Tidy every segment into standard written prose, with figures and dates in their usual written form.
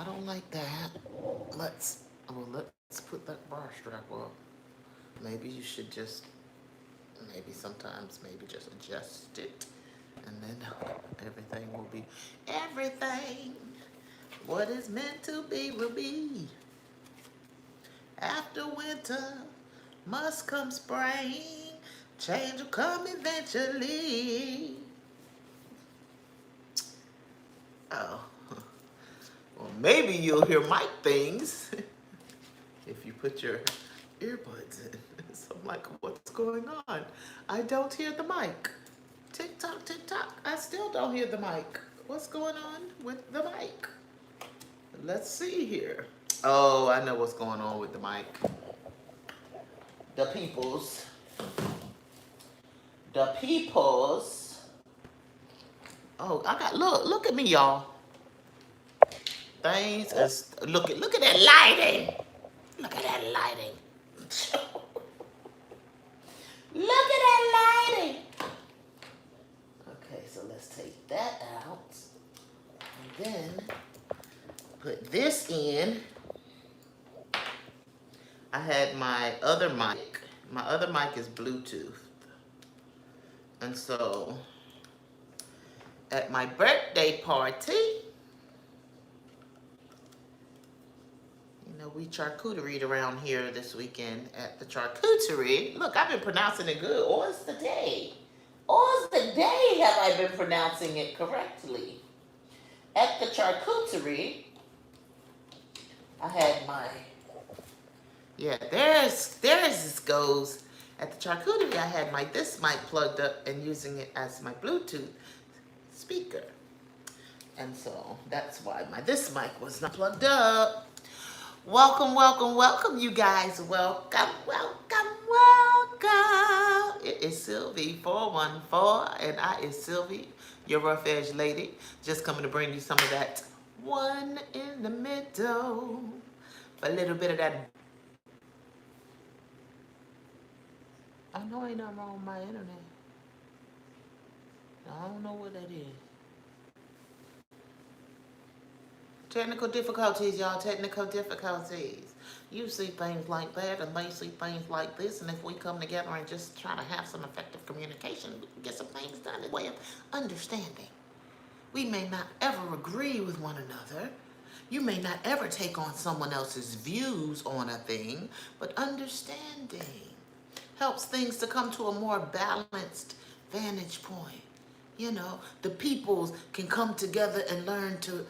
I don't like that. Let's put that bar strap up. Maybe you should just, maybe sometimes, maybe just adjust it. And then everything will be, everything. What is meant to be will be. After winter must come spring. Change will come eventually. Oh, well, maybe you'll hear mic things if you put your earbuds in. So I'm like, what's going on? I don't hear the mic. Tick tock, tick tock. I still don't hear the mic. What's going on with the mic? Let's see here. Oh, I know what's going on with the mic. The peoples. The peoples. Oh, look at me, y'all. Things is, look at that lighting. Look at that lighting. Look at that lighting. Okay, so let's take that out. And then put this in. I had my other mic. My other mic is Bluetooth. And so at my birthday party, we charcuteried around here this weekend at the charcuterie. Look, I've been pronouncing it good. Ours the day. Ours the day have I been pronouncing it correctly. At the charcuterie, I had my, yeah, there's this goes. At the charcuterie, I had this mic plugged up and using it as my Bluetooth speaker. And so that's why this mic was not plugged up. Welcome, welcome, welcome, you guys. Welcome, welcome, welcome. It is Sylvie414, and I is Sylvie, your rough edge lady, just coming to bring you some of that one in the middle. A little bit of that. I know ain't nothing wrong with my internet. I don't know what that is. Technical difficulties, y'all. Technical difficulties. You see things like that, and they see things like this, and if we come together and just try to have some effective communication, we can get some things done in a way of understanding. We may not ever agree with one another. You may not ever take on someone else's views on a thing, but understanding helps things to come to a more balanced vantage point. The peoples can come together and learn to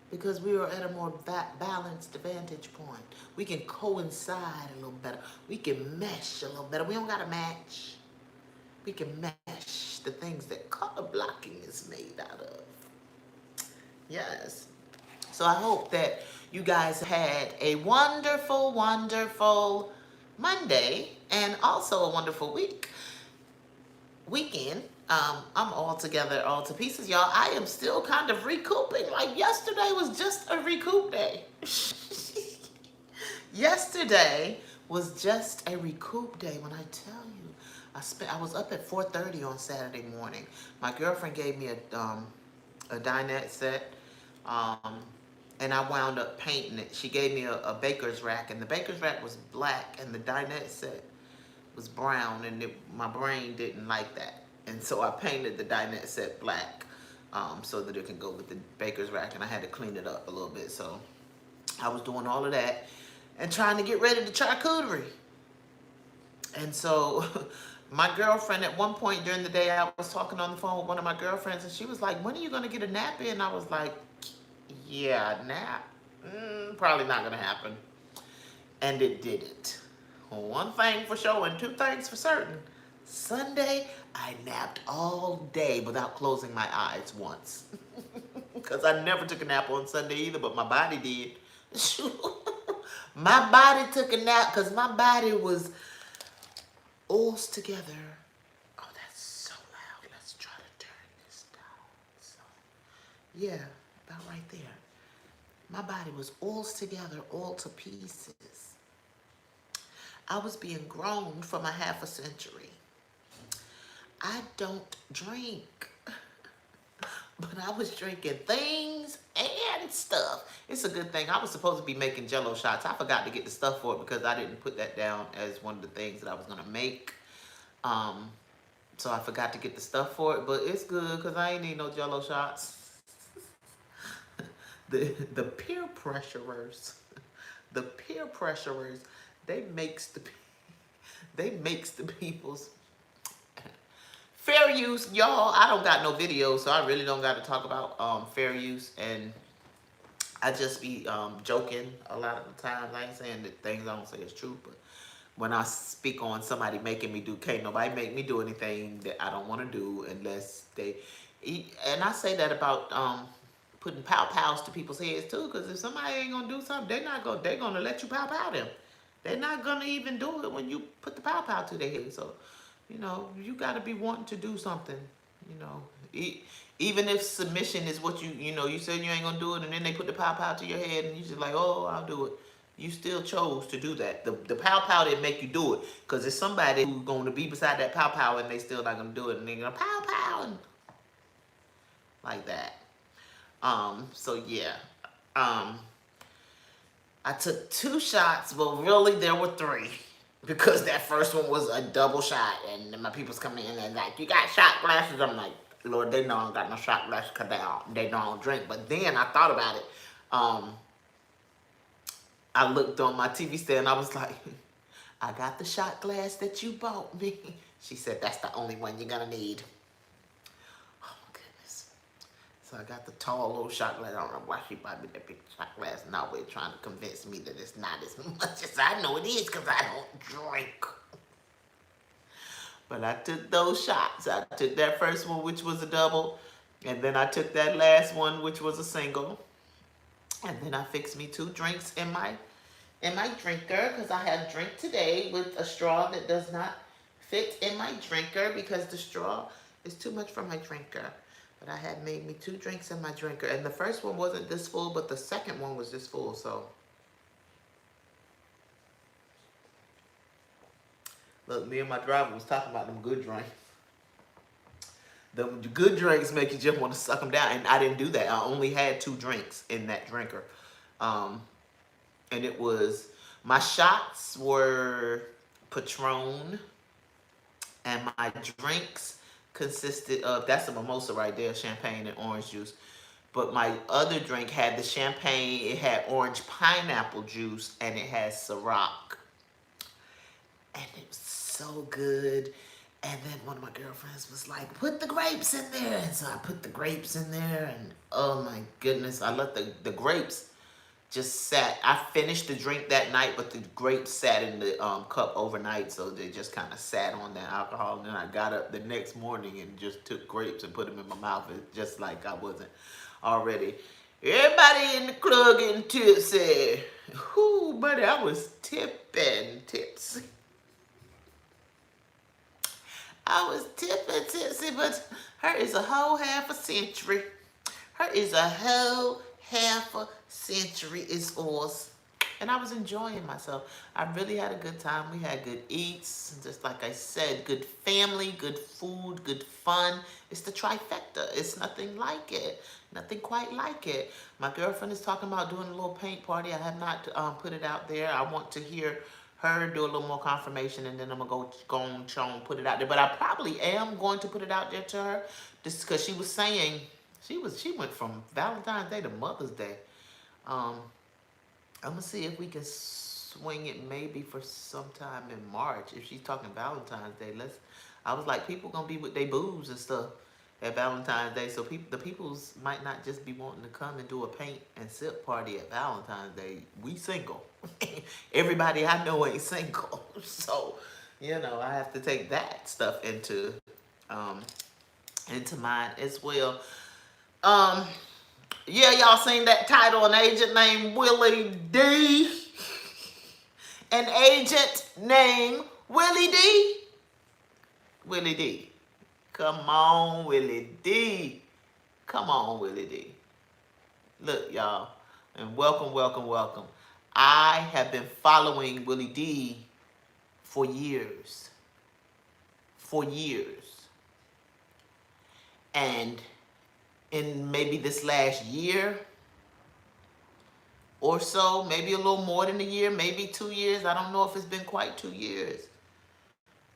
because we are at a more balanced vantage point. We can coincide a little better. We can mesh a little better. We don't gotta match. We can mesh the things that color blocking is made out of. Yes. So I hope that you guys had a wonderful, wonderful Monday and also a wonderful weekend. I'm all together, all to pieces, y'all. I am still kind of recouping. Like yesterday was just a recoup day. Yesterday was just a recoup day. When I tell you, I was up at 4:30 on Saturday morning. My girlfriend gave me a dinette set, and I wound up painting it. She gave me a baker's rack, and the baker's rack was black, and the dinette set was brown, and my brain didn't like that. And so I painted the dinette set black so that it can go with the baker's rack, and I had to clean it up a little bit. So I was doing all of that and trying to get ready to charcuterie. And so my girlfriend, at one point during the day, I was talking on the phone with one of my girlfriends, and she was like, when are you going to get a nap in? I was like, yeah, nap? Probably not going to happen. And it didn't. One thing for sure and two things for certain. Sunday, I napped all day without closing my eyes once. Because I never took a nap on Sunday either, but my body did. My body took a nap because my body was all together. Oh, that's so loud. Let's try to turn this down. So, yeah, about right there. My body was all together, all to pieces. I was being grown from a half a century. I don't drink. but I was drinking things and stuff. It's a good thing. I was supposed to be making Jello shots. I forgot to get the stuff for it because I didn't put that down as one of the things that I was gonna make. Um, so I forgot to get the stuff for it, but it's good because I ain't need no Jello shots. The peer pressurers, the peer pressurers, they makes the people's fair use, y'all. I don't got no video, so I really don't got to talk about fair use, and I just be joking a lot of the times. I ain't saying that things I don't say is true, but when I speak on somebody making me do, can't nobody make me do anything that I don't want to do unless they eat. And I say that about putting pow pows to people's heads too, because if somebody ain't gonna do something, they're gonna let you pow pow them. They're not gonna even do it when you put the pow pow to their head. So, you know, you gotta be wanting to do something. You know, even if submission is what you know, you said you ain't gonna do it, and then they put the pow pow to your head, and you just like, oh, I'll do it. You still chose to do that. The pow pow didn't make you do it, because there's somebody who's going to be beside that pow pow and they still not going to do it, and they're going to pow pow and like that. So yeah. I took 2 shots, but really there were 3, because that first one was a double shot, and my people's coming in and like, you got shot glasses? I'm like, Lord, they know I don't got no shot glasses because they don't drink. But then I thought about it. I looked on my TV stand, I was like, I got the shot glass that you bought me. She said, that's the only one you're gonna need. Oh my goodness. So I got the tall little shot glass. I don't know why she bought me that big shot glass. Now we're trying to convince me that it's not as much as I know it is, because I don't drink. But I took those shots. I took that first one, which was a double, and then I took that last one, which was a single. And then I fixed me 2 drinks in my drinker, because I had a drink today with a straw that does not fit in my drinker because the straw is too much for my drinker. But I had made me 2 drinks in my drinker, and the first one wasn't this full, but the second one was this full. So look, me and my driver was talking about them good drinks. The good drinks make you just want to suck them down, and I didn't do that. I only had 2 drinks in that drinker. And it was, my shots were Patron, and my drinks consisted of, that's a mimosa right there, champagne and orange juice. But my other drink had the champagne, it had orange pineapple juice, and it had Ciroc. And it was so good. And then one of my girlfriends was like, put the grapes in there. And so I put the grapes in there, and oh my goodness, I let the grapes just sat. I finished the drink that night, but the grapes sat in the cup overnight, so they just kind of sat on that alcohol. And then I got up the next morning and just took grapes and put them in my mouth, just like I wasn't already. Everybody in the club getting tipsy. Whoo, buddy, I was tipsy. I was tipsy, but her is a whole half a century. Her is a whole half a century is ours. And I was enjoying myself. I really had a good time. We had good eats. Just like I said, good family, good food, good fun. It's the trifecta. It's nothing like it. Nothing quite like it. My girlfriend is talking about doing a little paint party. I have not put it out there. I want to hear her do a little more confirmation, and then I'm gonna go and put it out there. But I probably am going to put it out there to her, just because she was saying she went from Valentine's Day to Mother's Day. I'm gonna see if we can swing it maybe for sometime in March. If she's talking Valentine's Day, I was like, people gonna be with their boobs and stuff at Valentine's Day, so the peoples might not just be wanting to come and do a paint and sip party at Valentine's Day. We single. Everybody I know ain't single, so you know I have to take that stuff into mind as well. Yeah, y'all seen that title? An agent named Willie D. An agent named Willie D. Willie D. Come on, Willie D. Come on, Willie D. Look, y'all, and welcome, welcome, welcome. I have been following Willie D for years. For years. And in maybe this last year or so, maybe a little more than a year, maybe 2 years. I don't know if it's been quite 2 years.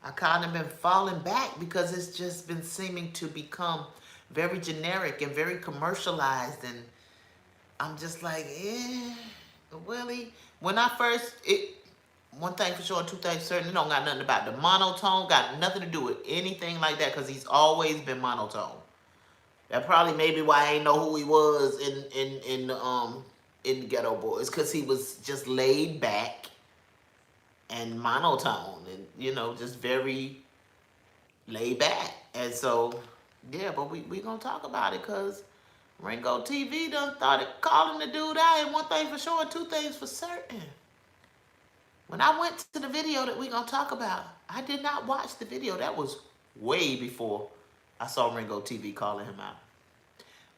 I kind of been falling back because it's just been seeming to become very generic and very commercialized, and I'm just like, Willie. When I first, one thing for sure, two things certain, it don't got nothing about the monotone, got nothing to do with anything like that, because he's always been monotone. That probably maybe why I ain't know who he was in the Ghetto Boys, because he was just laid back and monotone, and just very laid back. And so, yeah, but we gonna talk about it, because Ringo TV done started calling the dude out, and one thing for sure, two things for certain. When I went to the video that we gonna talk about, I did not watch the video. That was way before I saw Ringo TV calling him out.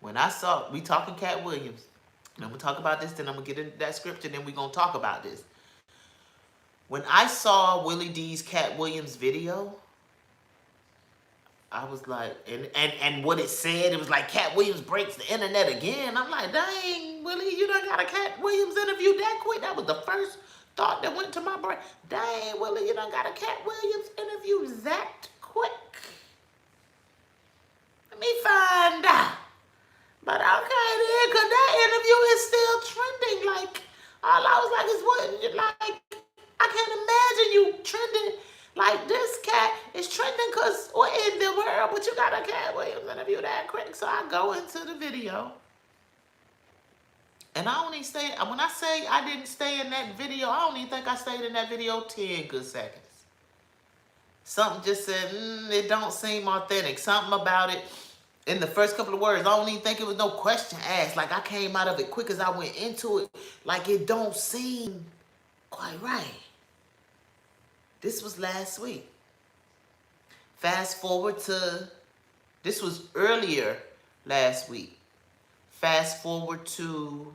When I saw, we talking Cat Williams, and I'm gonna talk about this, then I'm gonna get into that scripture, then we gonna talk about this. When I saw Willie D's Cat Williams video, I was like, and what it said, it was like, Cat Williams breaks the internet again. I'm like, dang, Willie, you done got a Cat Williams interview that quick? That was the first thought that went to my brain. Dang, Willie, you done got a Cat Williams interview that quick? Let me find out. But okay then, because that interview is still trending. Like, all I was like, is what, like, I can't imagine you trending. Like, this cat is trending because what in the world? But you got a Cat Williams interview that quick. So I go into the video. And I only stay, when I say I didn't stay in that video, I don't even think I stayed in that video 10 good seconds. Something just said, it don't seem authentic. Something about it, in the first couple of words, I don't even think it was no question asked. Like, I came out of it quick as I went into it. Like, it don't seem quite right. This was last week. Fast forward to, this was earlier last week. Fast forward to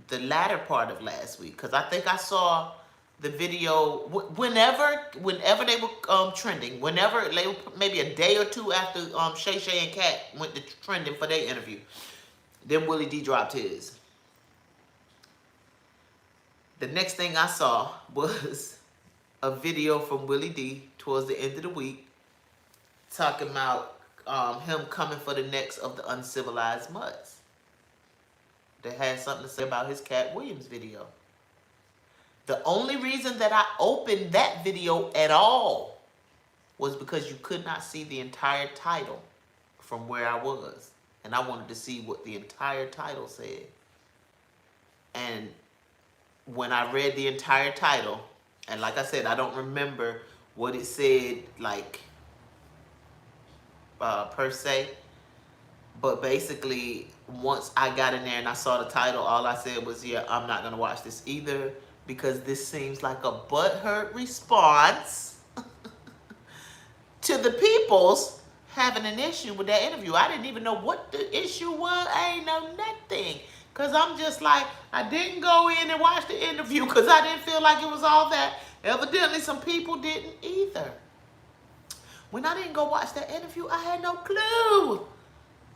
the latter part of last week, because I think I saw the video whenever they were trending, whenever maybe a day or two after Shay Shay and Cat went to trending for their interview, then Willie D dropped his. The next thing I saw was a video from Willie D towards the end of the week talking about him coming for the next of the Uncivilized Mutts. That had something to say about his Cat Williams video. The only reason that I opened that video at all was because you could not see the entire title from where I was. And I wanted to see what the entire title said. And when I read the entire title, and like I said, I don't remember what it said, like, per se. But basically, once I got in there and I saw the title, all I said was, yeah, I'm not going to watch this either, because this seems like a butthurt response to the people's having an issue with that interview. I didn't even know what the issue was. I ain't know nothing. Because I'm just like, I didn't go in and watch the interview because I didn't feel like it was all that. Evidently, some people didn't either. When I didn't go watch that interview, I had no clue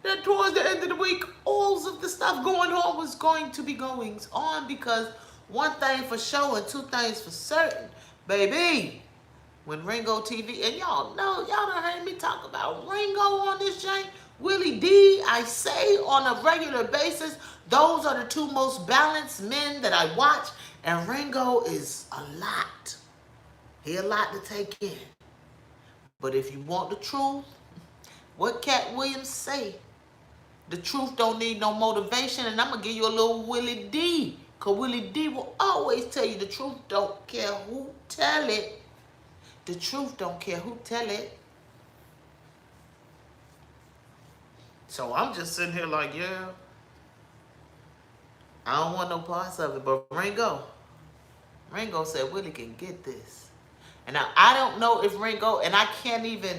that towards the end of the week, all of the stuff going on was going to be going on, because one thing for sure and two things for certain, baby, when Ringo TV, and y'all know, y'all done heard me talk about Ringo on this joint, Willie D, I say on a regular basis, those are the two most balanced men that I watch, and Ringo is a lot. He a lot to take in. But if you want the truth, what Cat Williams say, the truth don't need no motivation, and I'm going to give you a little Willie D, because Willie D will always tell you the truth, don't care who tell it. The truth don't care who tell it. So I'm just sitting here like, yeah, I don't want no parts of it. But Ringo said Willie can get this. And now I don't know if Ringo, and I can't even,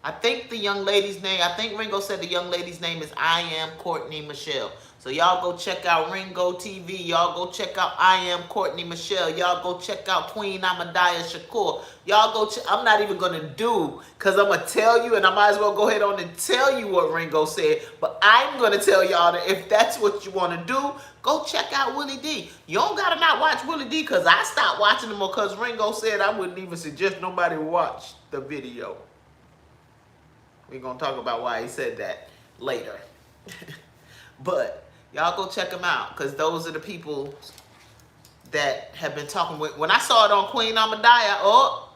I think the young lady's name, I think Ringo said the young lady's name is I Am Courtney Michelle. So y'all go check out Ringo TV. Y'all go check out I Am Courtney Michelle. Y'all go check out Queen Amadaya Shakur. Y'all go check. I'm not even going to do, because I'm going to tell you, and I might as well go ahead on and tell you what Ringo said. But I'm going to tell y'all that if that's what you want to do, go check out Willie D. You don't got to not watch Willie D, because I stopped watching him because Ringo said I wouldn't even suggest nobody watch the video. We're going to talk about why he said that later. But y'all go check them out, because those are the people that have been talking with. When I saw it on Queen Amadaya,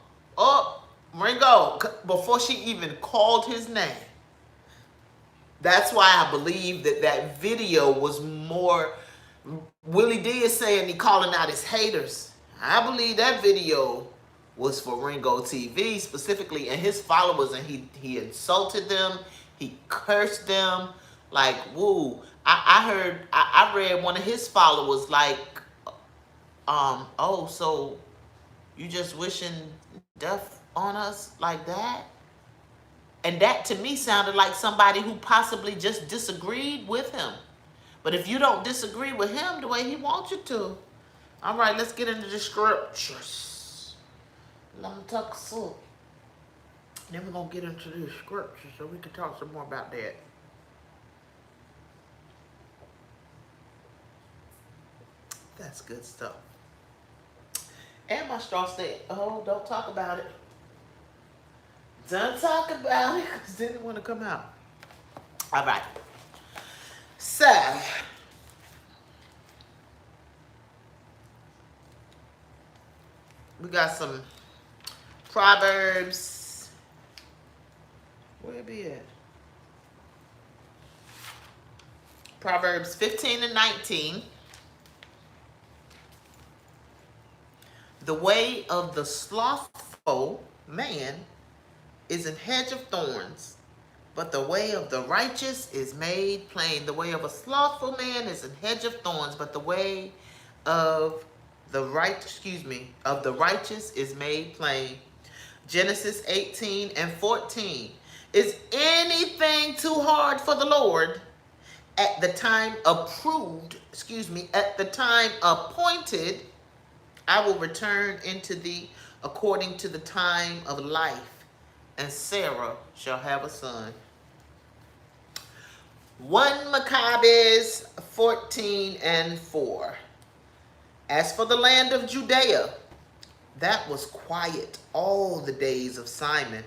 Ringo, before she even called his name. That's why I believe that that video was more, Willie D is saying he calling out his haters. I believe that video was for Ringo TV specifically and his followers, and he insulted them, he cursed them, like, woo. I read one of his followers like, oh, so you just wishing death on us like that? And that to me sounded like somebody who possibly just disagreed with him. But if you don't disagree with him the way he wants you to, all right, let's get into the scriptures. Let me talk some. Then we're going to get into the scriptures so we can talk some more about that. That's good stuff. And my straw said, oh, don't talk about it. Don't talk about it, because then it want to come out. All right. So, we got some Proverbs. Where it be at? Proverbs 15 and 19. The way of the slothful man is an hedge of thorns, but the way of the righteous is made plain. The way of a slothful man is a hedge of thorns, but the way of the righteous is made plain. Genesis 18 and 14. Is anything too hard for the Lord? At the time at the time appointed, I will return into thee according to the time of life, and Sarah shall have a son. 1 Maccabees 14 and 4. As for the land of Judea, that was quiet all the days of Simon,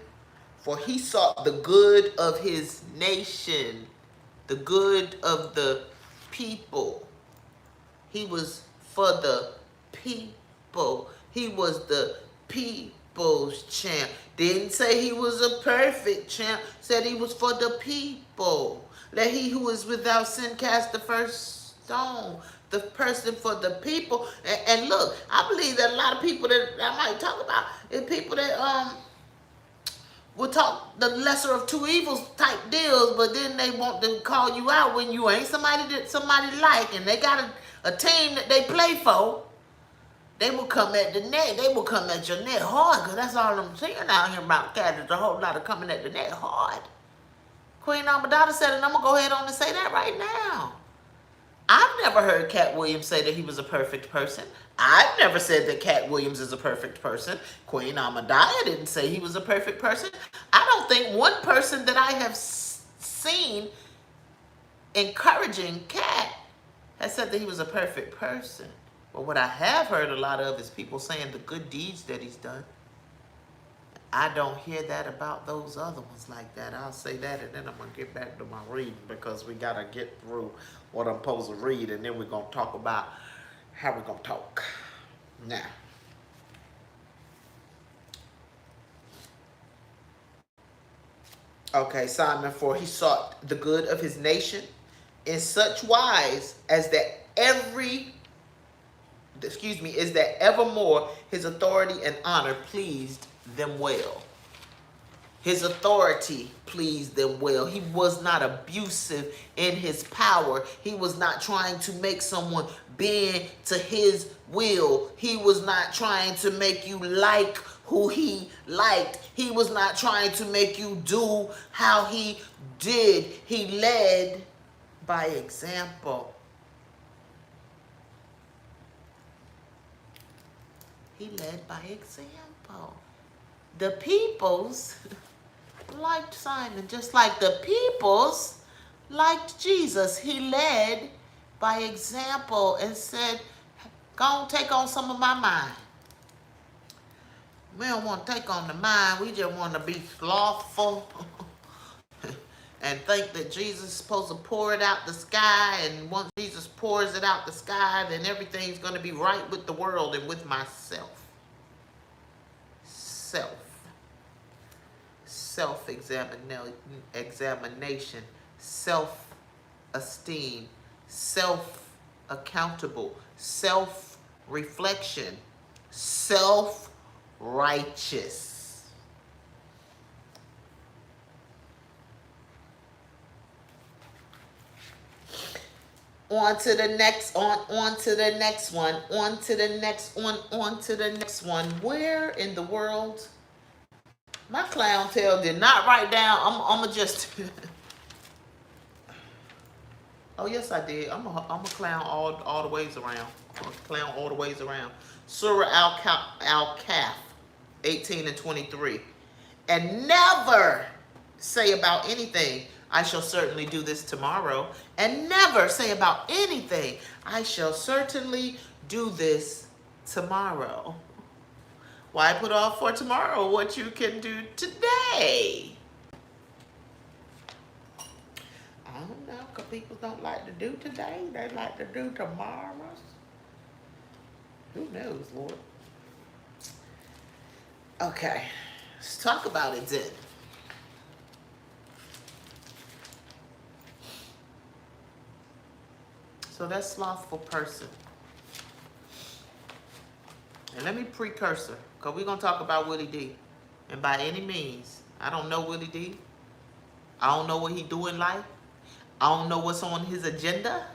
for he sought the good of his nation, the good of the people. He was for the people. He was the people's champ. Didn't say he was a perfect champ. Said he was for the people. Let he who is without sin cast the first stone. The person for the people. And look, I believe that a lot of people that I might talk about is people that will talk the lesser of two evils type deals, but then they want to call you out when you ain't somebody that somebody like, and they got a team that they play for. They will come at the net. They will come at your net hard, because that's all I'm seeing out here about cats. There's a whole lot of coming at the net hard. Queen Amadada said, and I'm going to go ahead on and say that right now. I've never heard Cat Williams say that he was a perfect person. I've never said that Cat Williams is a perfect person. Queen Amadaya didn't say he was a perfect person. I don't think one person that I have seen encouraging Cat has said that he was a perfect person. But what I have heard a lot of is people saying the good deeds that he's done. I don't hear that about those other ones like that. I'll say that, and then I'm going to get back to my reading, because we got to get through what I'm supposed to read, and then we're going to talk about how we're going to talk. Now, okay, Simon, for he sought the good of his nation in such wise as that is that evermore his authority and honor pleased them well. His authority pleased them well. He was not abusive in his power. He was not trying to make someone bend to his will. He was not trying to make you like who he liked. He was not trying to make you do how he did. He led by example. He led by example. The peoples liked Simon, just like the peoples liked Jesus. He led by example and said, go on, take on some of my mind. We don't want to take on the mind. We just want to be slothful and think that Jesus is supposed to pour it out the sky. And once Jesus pours it out the sky, then everything's going to be right with the world and with myself. Self-examination, self-esteem, self-accountable, self-reflection, self-righteous. On to the next one. Where in the world? My clown tail did not write down. I'm a just. Oh yes, I did. I'm a clown all the ways around. I'm a clown all the ways around. Surah Al-Kahf, 18 and 23. And never say about anything, I shall certainly do this tomorrow. And never say about anything, I shall certainly do this tomorrow. Why put off for tomorrow what you can do today? I don't know, because people don't like to do today. They like to do tomorrow. Who knows, Lord? Okay, let's talk about it then. So that slothful person. And let me precursor, because we're going to talk about Willie D. And by any means, I don't know Willie D. I don't know what he do in life. I don't know what's on his agenda.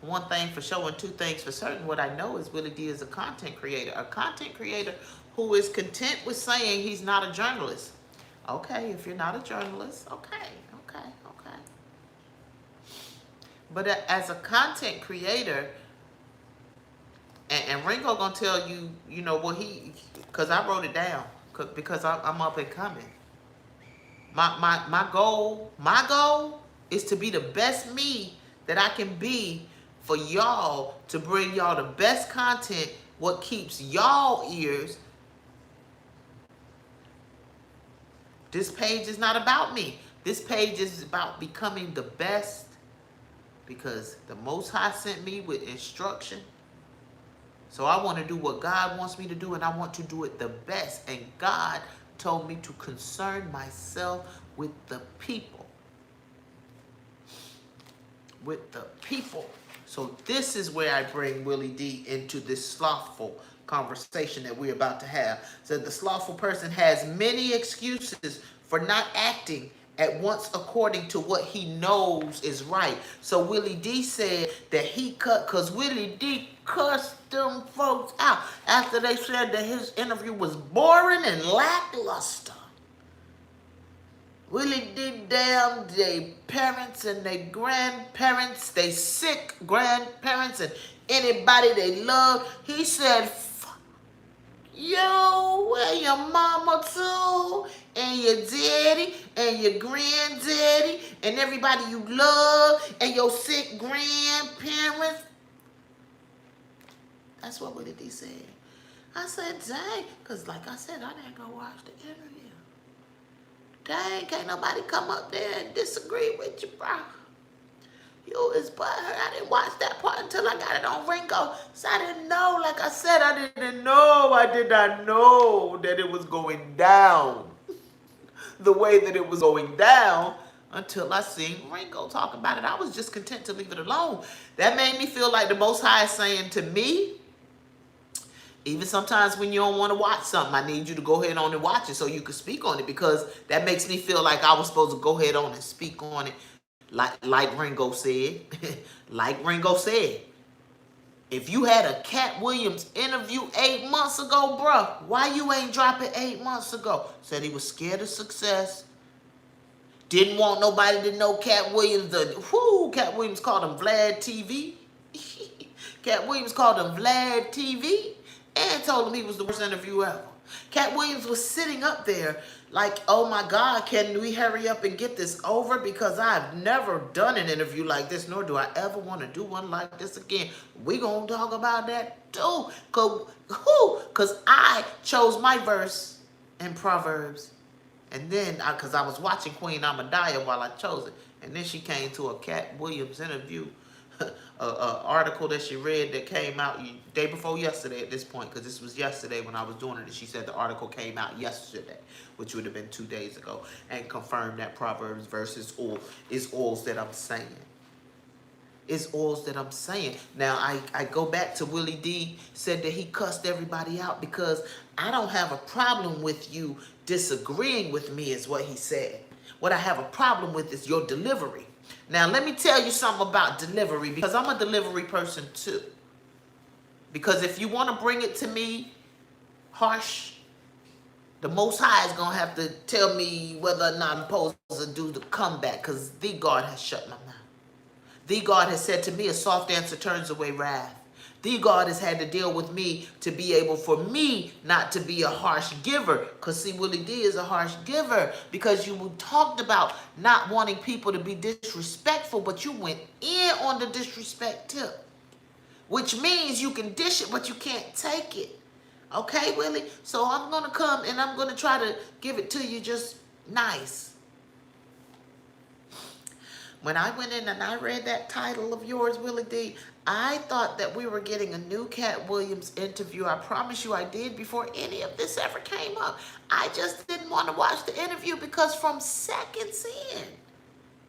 One thing for sure and two things for certain. What I know is Willie D is a content creator. A content creator who is content with saying he's not a journalist. Okay, if you're not a journalist, okay. But as a content creator, and Ringo gonna tell you, you know, what because I wrote it down, because I'm up and coming. My goal is to be the best me that I can be for y'all, to bring y'all the best content, what keeps y'all ears. This page is not about me. This page is about becoming the best, because the Most High sent me with instruction. So I want to do what God wants me to do, and I want to do it the best. And God told me to concern myself with the people. So this is where I bring Willie D into this slothful conversation that we're about to have. So the slothful person has many excuses for not acting at once according to what he knows is right. So Willie D said that because Willie D cussed them folks out after they said that his interview was boring and lackluster. Willie D damn they parents and they grandparents, they sick grandparents and anybody they love. He said, yo, where your mama too, and your daddy, and your granddaddy, and everybody you love, and your sick grandparents. That's what Willie D said. I said, dang, because like I said, I didn't go watch the interview. Dang, can't nobody come up there and disagree with you, bro. You is butthurt. I didn't watch that part until I got it on Ringo. So I didn't know, like I said, I did not know that it was going down the way that it was going down until I seen Ringo talk about it. I was just content to leave it alone. That made me feel like the Most High is saying to me, even sometimes when you don't want to watch something, I need you to go ahead on and watch it so you can speak on it, because that makes me feel like I was supposed to go ahead on and speak on it. Like Ringo said, like Ringo said. If you had a Cat Williams interview 8 months ago, bruh, why you ain't drop it 8 months ago? Said he was scared of success. Didn't want nobody to know Cat Williams. Cat Williams called him Vlad TV. Cat Williams called him Vlad TV and told him he was the worst interview ever. Cat Williams was sitting up there like, oh my God, can we hurry up and get this over? Because I've never done an interview like this, nor do I ever want to do one like this again. We gonna talk about that too. Cause I chose my verse in Proverbs. And then, because I was watching Queen Amadiah while I chose it. And then she came to a Cat Williams interview, an article that she read that came out day before yesterday at this point, because this was yesterday when I was doing it. And she said the article came out yesterday, which would have been 2 days ago, and confirmed that Proverbs versus oil is oils that I'm saying. It's oils that I'm saying. Now, I go back to Willie D said that he cussed everybody out because I don't have a problem with you disagreeing with me is what he said. What I have a problem with is your delivery. Now, let me tell you something about delivery because I'm a delivery person too. Because if you want to bring it to me harsh, the Most High is going to have to tell me whether or not I'm supposed to do the comeback because the God has shut my mouth. The God has said to me, a soft answer turns away wrath. The God has had to deal with me to be able for me not to be a harsh giver. Because see, Willie D is a harsh giver. Because you talked about not wanting people to be disrespectful, but you went in on the disrespect tip. Which means you can dish it, but you can't take it. Okay, Willie? So I'm going to come and I'm going to try to give it to you just nice. When I went in and I read that title of yours, Willie D, I thought that we were getting a new Cat Williams interview. I promise you I did before any of this ever came up. I just didn't want to watch the interview because from seconds in,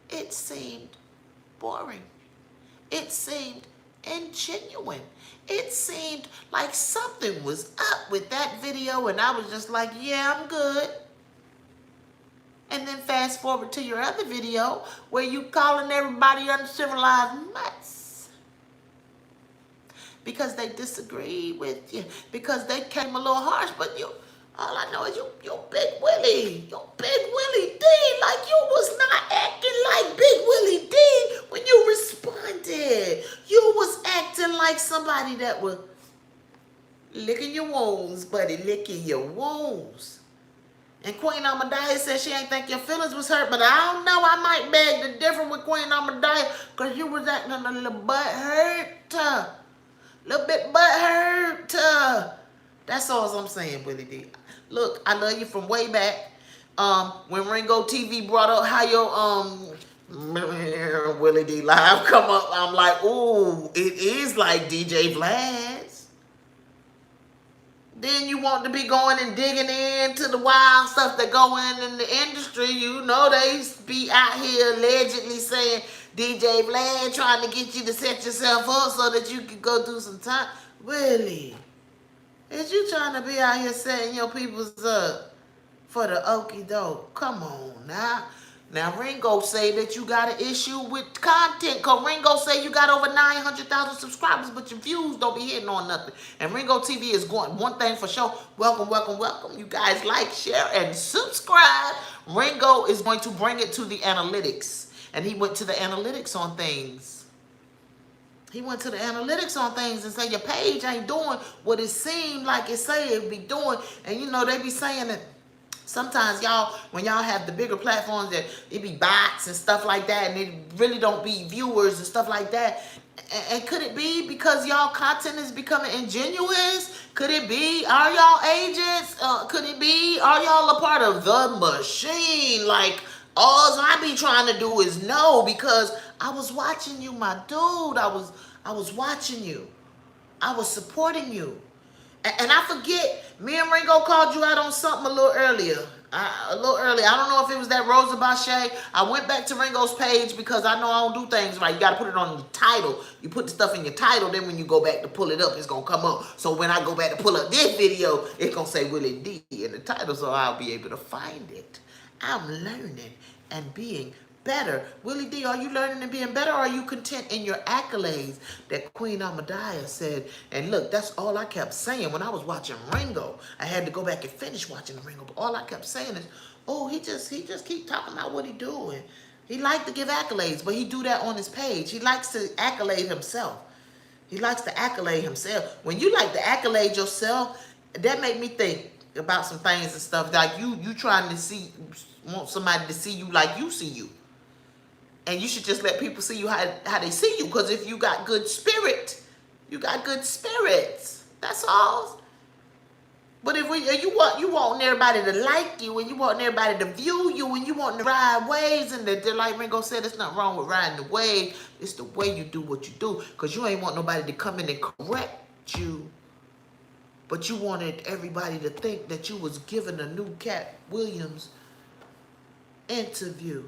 it seemed boring. It seemed ingenuine. It seemed like something was up with that video and I was just like, yeah, I'm good. And then fast forward to your other video where you calling everybody uncivilized nuts. Because they disagree with you. Because they came a little harsh. But you, all I know is you Big Willie. You Big Willie D. Like you was not acting like Big Willie D when you responded. You was acting like somebody that was licking your wounds, buddy. Licking your wounds. And Queen Amadiah said she ain't think your feelings was hurt, but I don't know. I might beg to differ with Queen Amadiah because you was acting a little butt hurt. Little bit butt hurt. That's all I'm saying, Willie D. Look, I love you from way back. When Ringo TV brought up how your Willie D live come up, I'm like, ooh, it is like DJ Vlad's. Then you want to be going and digging into the wild stuff that go in the industry. You know they be out here allegedly saying DJ Vlad trying to get you to set yourself up so that you can go do some time. Really? Is you trying to be out here setting your peoples up for the okie doke? Come on now. Now, Ringo say that you got an issue with content because Ringo say you got over 900,000 subscribers, but your views don't be hitting on nothing. And Ringo TV is going, one thing for sure, welcome, welcome, welcome. You guys like, share, and subscribe. Ringo is going to bring it to the analytics. And he went to the analytics on things. He went to the analytics on things and said your page ain't doing what it seemed like it say it be doing. And you know, they be saying that sometimes y'all, when y'all have the bigger platforms that it be bots and stuff like that and it really don't be viewers and stuff like that. And could it be because y'all content is becoming ingenuous? Could it be, are y'all agents? Could it be, are y'all a part of the machine? Like, all I be trying to do is know because I was watching you, my dude. I was watching you. I was supporting you. And I forget, me and Ringo called you out on something a little earlier. I don't know if it was that Rosa Bache. I went back to Ringo's page because I know I don't do things right. You got to put it on the title. You put the stuff in your title, then when you go back to pull it up, it's going to come up. So when I go back to pull up this video, it's going to say Willie D in the title, so I'll be able to find it. I'm learning and being better? Willie D, are you learning and being better, or are you content in your accolades? That Queen Amadaya said, and look, that's all I kept saying when I was watching Ringo. I had to go back and finish watching the Ringo, but all I kept saying is, oh, he just keep talking about what he doing. He liked to give accolades, but he do that on his page. He likes to accolade himself. He likes to accolade himself. When you like to accolade yourself, that make me think about some things and stuff. Like you trying to want somebody to see you like you see you. And you should just let people see you how they see you. Because if you got good spirit, you got good spirits. That's all. But if you want everybody to like you, and you want everybody to view you, and you want to ride waves, and like Ringo said, there's nothing wrong with riding the wave. It's the way you do what you do, because you ain't want nobody to come in and correct you, but you wanted everybody to think that you was giving a new Cat Williams interview.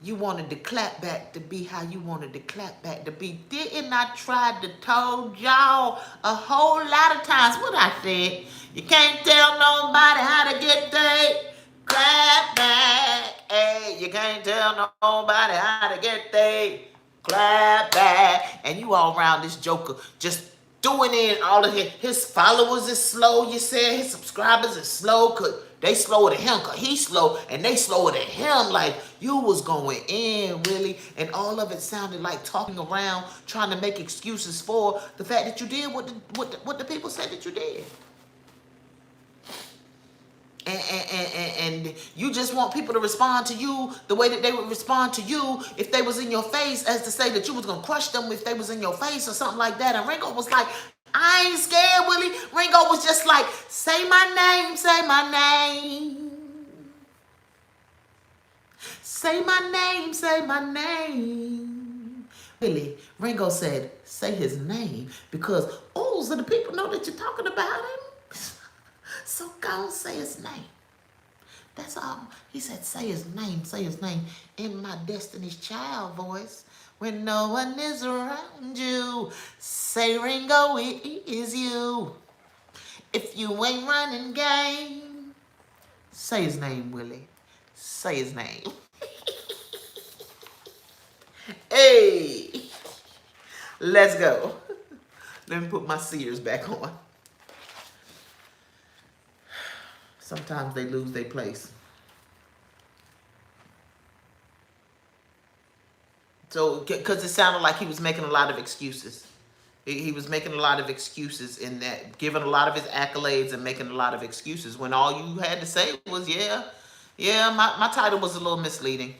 You wanted to clap back to be how you wanted to clap back to be. Didn't I try to told y'all a whole lot of times what I said? You can't tell nobody how to get they clap back. Hey, you can't tell nobody how to get they clap back. And you all around this joker just doing it. All of his followers is slow, you said. His subscribers is slow because they slower than him because he's slow, and they slower than him. Like, you was going in, Willie, and all of it sounded like talking around, trying to make excuses for the fact that you did what the people said that you did. And you just want people to respond to you the way that they would respond to you if they was in your face, as to say that you was going to crush them if they was in your face or something like that. And Ringo was like, I ain't scared, Willie. Ringo was just like, say my name, say my name. Say my name, say my name. Willie, Ringo said, say his name, because all of the people know that you're talking about him. So go and say his name. That's all. He said, say his name in my Destiny's Child voice. When no one is around you, say, Ringo, it is you. If you ain't running game, say his name, Willie. Say his name. Hey, let's go. Let me put my Sears back on. Sometimes they lose their place. So, because it sounded like he was making a lot of excuses. He was making a lot of excuses in that, giving a lot of his accolades and making a lot of excuses when all you had to say was, yeah, my title was a little misleading.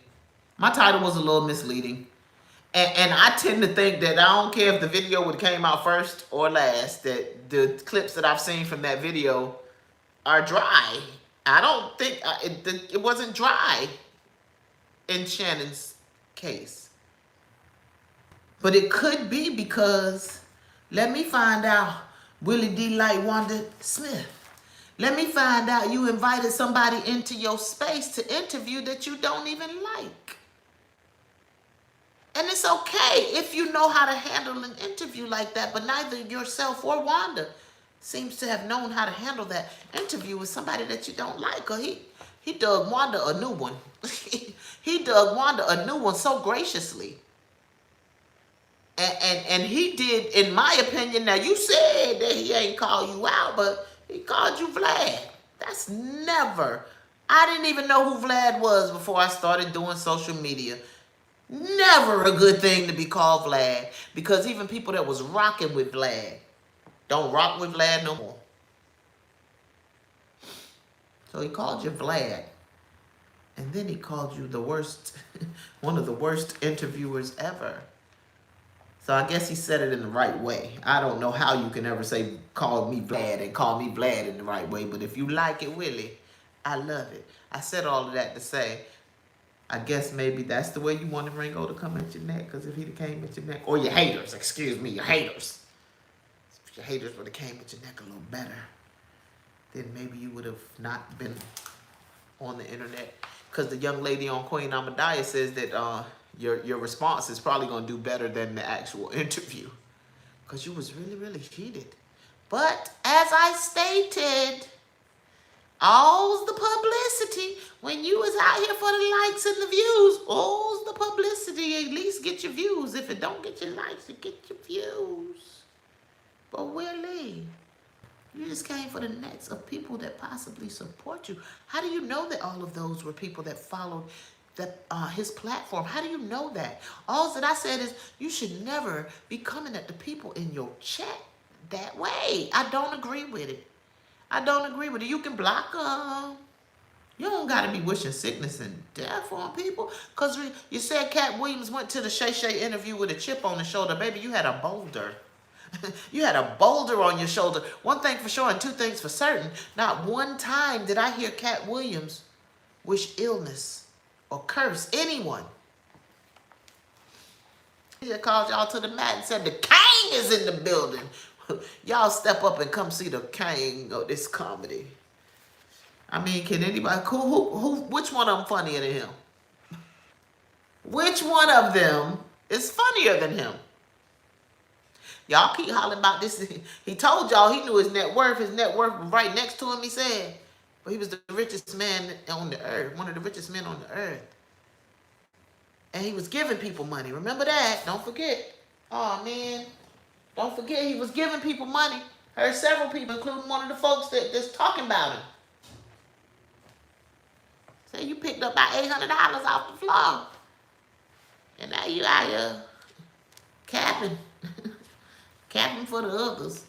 My title was a little misleading. And I tend to think that I don't care if the video would have came out first or last, that the clips that I've seen from that video are dry. I don't think, it wasn't dry in Shannon's case. But it could be because, let me find out, Willie D like Wanda Smith. Let me find out you invited somebody into your space to interview that you don't even like. And it's okay if you know how to handle an interview like that, but neither yourself or Wanda seems to have known how to handle that interview with somebody that you don't like. Or he dug Wanda a new one. He dug Wanda a new one so graciously. And he did, in my opinion, now you said that he ain't called you out, but he called you Vlad. That's never, I didn't even know who Vlad was before I started doing social media. Never a good thing to be called Vlad, because even people that was rocking with Vlad don't rock with Vlad no more. So he called you Vlad. And then he called you the worst, one of the worst interviewers ever. So I guess he said it in the right way. I don't know how you can ever say, call me Vlad and call me Vlad in the right way. But if you like it, Willie, I love it. I said all of that to say, I guess maybe that's the way you wanted Ringo to come at your neck. Because if he came at your neck, or your haters, excuse me, your haters. If your haters would have came at your neck a little better, then maybe you would have not been on the internet. Because the young lady on Queen Amadaya says that your response is probably going to do better than the actual interview. Because you was really, really heated. But as I stated, All's the publicity. When you was out here for the likes and the views, all's the publicity. At least get your views. If it don't get your likes, it get your views. But Willie, you just came for the necks of people that possibly support you. How do you know that all of those were people that followed his platform? How do you know that? All that I said is you should never be coming at the people in your chat that way. I don't agree with it. I don't agree with it. You can block them. You don't got to be wishing sickness and death on people. Because you said Cat Williams went to the Shay Shay interview with a chip on the shoulder. Baby, you had a boulder. You had a boulder on your shoulder. One thing for sure and two things for certain. Not one time did I hear Cat Williams wish illness or curse anyone. He called y'all to the mat and said the king is in the building. Y'all step up and come see the king of this comedy. I mean, can anybody, which one of them funnier than him? Which one of them is funnier than him? Y'all keep hollering about this. He told y'all he knew his net worth. His net worth was right next to him, he said. But he was the richest man on the earth, one of the richest men on the earth. And he was giving people money. Remember that. Don't forget. Oh, man. Don't forget he was giving people money. Heard several people, including one of the folks that's talking about him. Say you picked up about $800 off the floor. And now you out here capping. Capping for the others.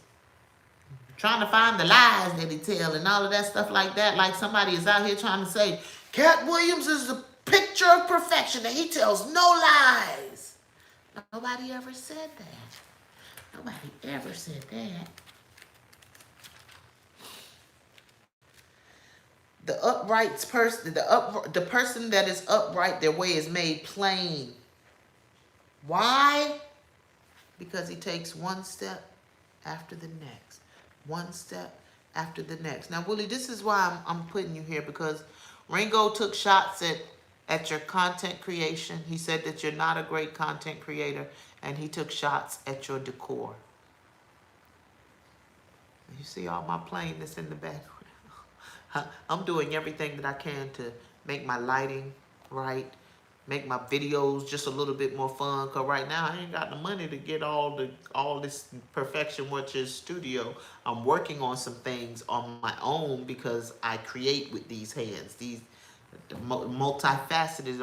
Trying to find the lies that he tell and all of that stuff like that. Like somebody is out here trying to say, Cat Williams is the picture of perfection and he tells no lies. Nobody ever said that. Nobody ever said that. The the person that is upright, their way is made plain. Why? Because he takes one step after the next. One step after the next. Now, Willie, this is why I'm putting you here, because Ringo took shots at your content creation. He said that you're not a great content creator, and he took shots at your decor. You see all my plainness in the background. I'm doing everything that I can to make my lighting right, make my videos just a little bit more fun. Cause right now I ain't got the money to get all this perfection, which is studio. I'm working on some things on my own because I create with these hands, these multifaceted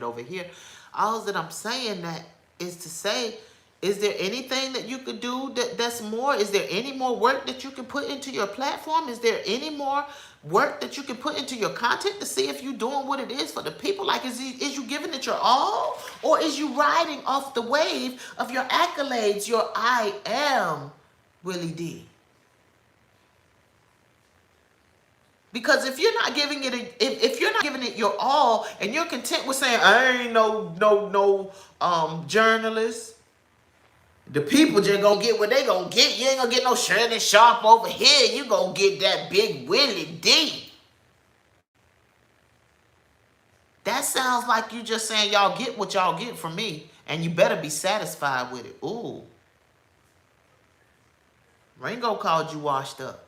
over here. All that I'm saying that is to say, is there anything that you could do that's more? Is there any more work that you can put into your platform? Is there any more work that you can put into your content to see if you're doing what it is for the people? Like, is you giving it your all? Or is you riding off the wave of your accolades, your I am Willie D? Because if you're not giving it, if you're not giving it your all, and you're content with saying, I ain't no journalist, the people just gonna get what they gonna get. You ain't gonna get no Shirley Sharp over here. You gonna get that big Willie D. That sounds like you just saying y'all get what y'all get from me, and you better be satisfied with it. Ooh. Ringo called you washed up.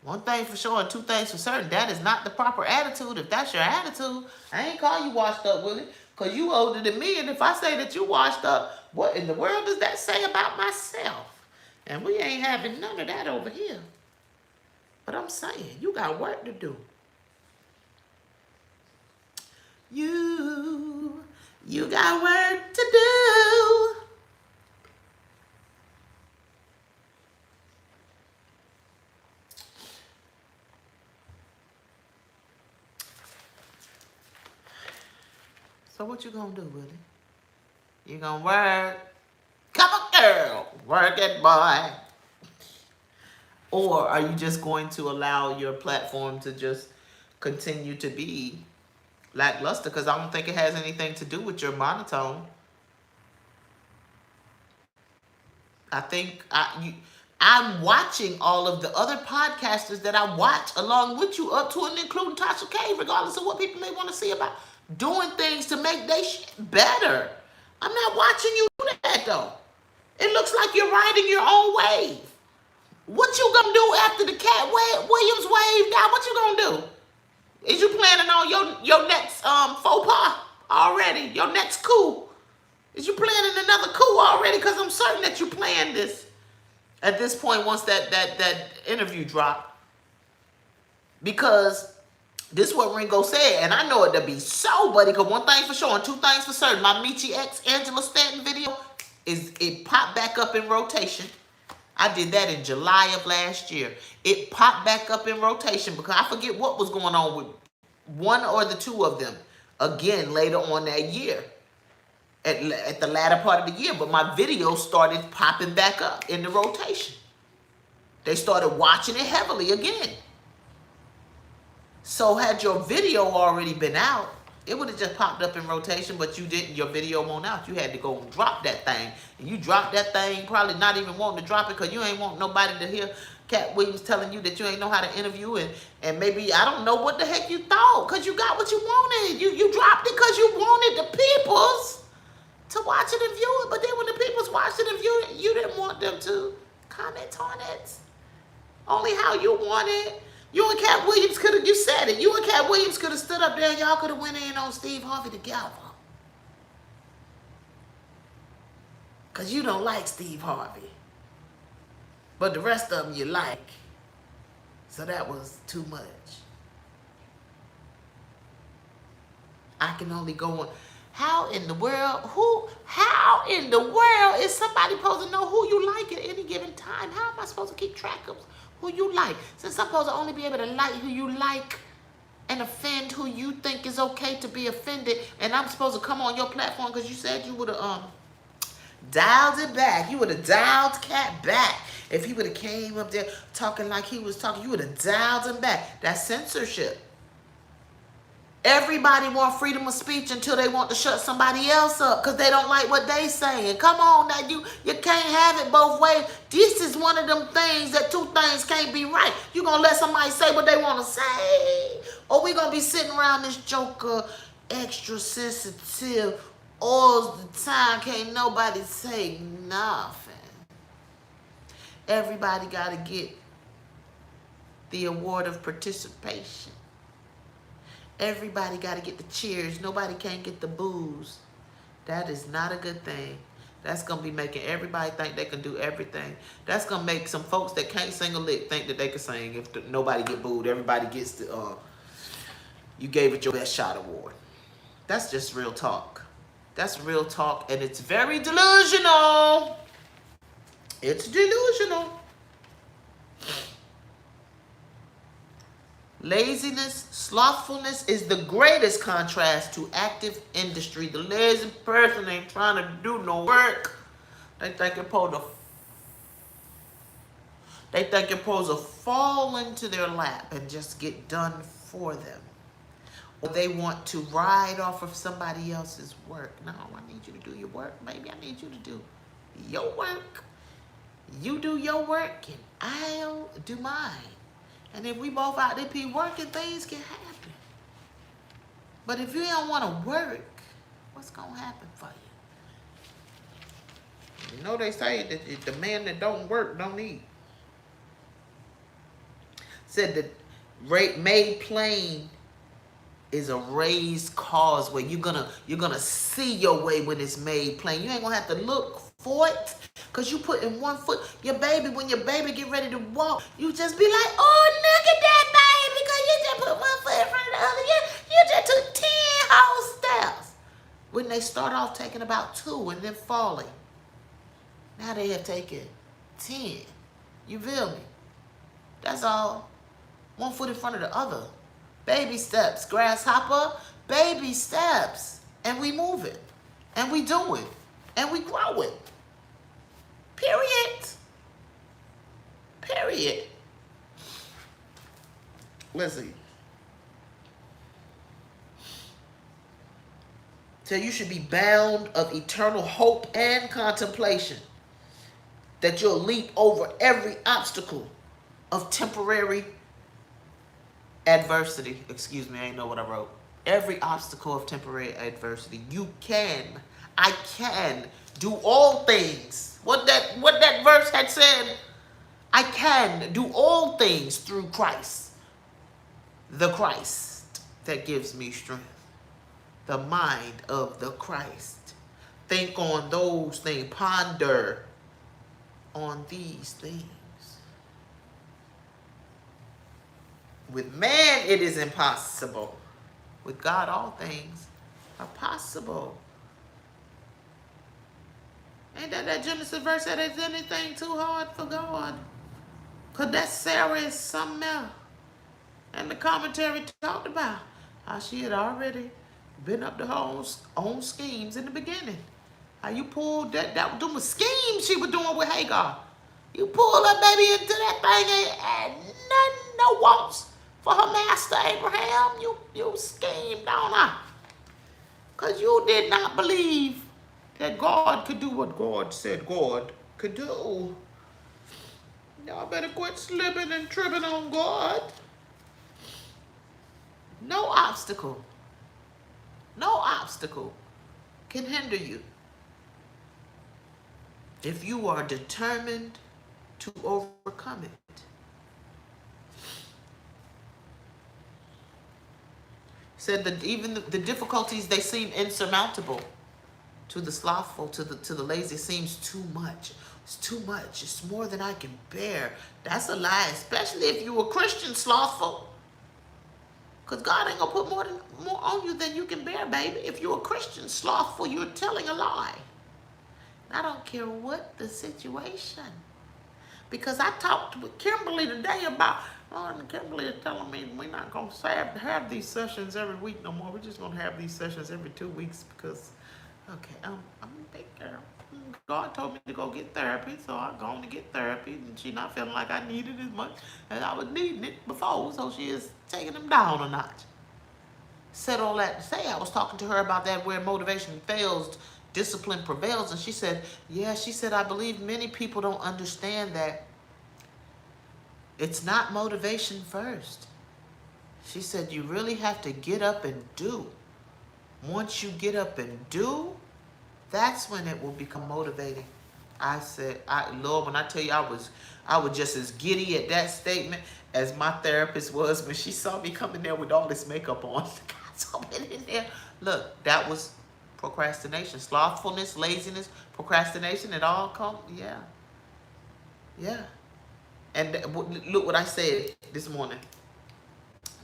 One thing for sure and two things for certain, that is not the proper attitude. If that's your attitude, I ain't call you washed up, Willie, because you older than me, and if I say that you washed up, what in the world does that say about myself? And we ain't having none of that over here. But I'm saying, you got work to do. You got work to do. So what you gonna do, Willie? You gonna work? Come on, girl. Work it, boy. Or are you just going to allow your platform to just continue to be lackluster? Because I don't think it has anything to do with your monotone. I think I'm watching all of the other podcasters that I watch along with you, up to and including Tasha K, regardless of what people may want to see about doing things to make their shit better. I'm not watching you do that, though. It looks like you're riding your own wave. What you gonna do after the Cat Williams waved out? What you gonna do? Is you planning on your next faux pas already? Your next coup? Is you planning another coup already? Because I'm certain that you planned this. At this point, once that interview dropped, because this is what Ringo said, and I know it to be so, buddy, because one thing for sure and two things for certain, my Michi X Angela Stanton video, it popped back up in rotation. I did that in July of last year. It popped back up in rotation because I forget what was going on with one or the two of them again later on that year. At the latter part of the year, but my video started popping back up in the rotation. They started watching it heavily again. So had your video already been out, it would have just popped up in rotation, but you didn't, your video won't out. You had to go and drop that thing. And you dropped that thing probably not even wanting to drop it because you ain't want nobody to hear Cat Williams telling you that you ain't know how to interview, and maybe, I don't know what the heck you thought, because you got what you wanted. You dropped it because you wanted the peoples to watch it and view it, but then when the people's watched it and viewed it, you didn't want them to comment on it. Only how you want it. You and Cat Williams could have, you said it, you and Cat Williams could have stood up there and y'all could have went in on Steve Harvey together. Because you don't like Steve Harvey. But the rest of them you like. So that was too much. I can only go on. How in the world is somebody supposed to know who you like at any given time? How am I supposed to keep track of who you like? Since I'm supposed to only be able to like who you like and offend who you think is okay to be offended, and I'm supposed to come on your platform because you said you would have dialed it back. You would have dialed Cat back. If he would have came up there talking like he was talking, you would have dialed him back. That's censorship. Everybody want freedom of speech until they want to shut somebody else up because they don't like what they saying. Come on now, you can't have it both ways. This is one of them things that two things can't be right. You gonna let somebody say what they want to say, or we gonna be sitting around this joker extra sensitive all the time, can't nobody say nothing. Everybody gotta get the award of participation. Everybody got to get the cheers. Nobody can't get the boos. That is not a good thing. That's going to be making everybody think they can do everything. That's going to make some folks that can't sing a lick think that they can sing. If nobody get booed, everybody gets the, you gave it your best shot award. That's just real talk. That's real talk, and it's very delusional. It's delusional. Laziness, slothfulness is the greatest contrast to active industry. The lazy person ain't trying to do no work. They think you're supposed to fall into their lap and just get done for them. Or they want to ride off of somebody else's work. No, I need you to do your work, baby. I need you to do your work. You do your work and I'll do mine. And if we both out there be working, things can happen. But if you don't want to work, what's going to happen for you? You know they say that the man that don't work don't eat. Said that made plain is a raised causeway. You're gonna see your way when it's made plain. You ain't gonna have to look for it. Cause you put in one foot, when your baby get ready to walk, you just be like, oh, look at that baby, cause you just put one foot in front of the other. You just took 10 whole steps. When they start off taking about 2 and then falling. Now they have taken 10. You feel me? That's all. One foot in front of the other. Baby steps, grasshopper, baby steps. And we move it. And we do it. And we grow it. Period. Period. Listen. So you should be bound of eternal hope and contemplation that you'll leap over every obstacle of temporary adversity. Excuse me, I ain't know what I wrote. Every obstacle of temporary adversity. I can do all things. What that verse had said I can do all things through Christ, the Christ that gives me strength. The mind of the Christ. Think on those things. Ponder on these things. With man, it is impossible. With God, all things are possible. Ain't that Genesis verse that is anything too hard for God? Because that Sarah is something else. And the commentary talked about how she had already been up to her own schemes in the beginning. How you pulled that them was schemes she was doing with Hagar. You pulled her baby into that thing and nothing, no wants for her master Abraham. You schemed on her. Because you did not believe that God could do what God said God could do. Y'all better quit slipping and tripping on God. No obstacle can hinder you if you are determined to overcome it. Said that even the difficulties, they seem insurmountable. To the slothful, to the lazy, it seems too much. It's too much. It's more than I can bear. That's a lie, especially if you're a Christian slothful. Because God ain't going to put more on you than you can bear, baby. If you're a Christian slothful, you're telling a lie. I don't care what the situation. Because I talked with Kimberly today about, and Kimberly is telling me we're not going to have these sessions every week no more. We're just going to have these sessions every 2 weeks because, okay, I'm a big girl. God told me to go get therapy, so I'm going to get therapy. And she's not feeling like I need it as much as I was needing it before, so she is taking them down a notch. Said all that to say, I was talking to her about that, where motivation fails, discipline prevails. And she said, yeah, she said, I believe many people don't understand that it's not motivation first. She said, you really have to get up and do. Once you get up and do, that's when it will become motivating. I said, Lord, when I tell you I was just as giddy at that statement as my therapist was when she saw me coming there with all this makeup on. God saw me in there. Look, that was procrastination, slothfulness, laziness, procrastination. It all comes, yeah. And look what I said this morning.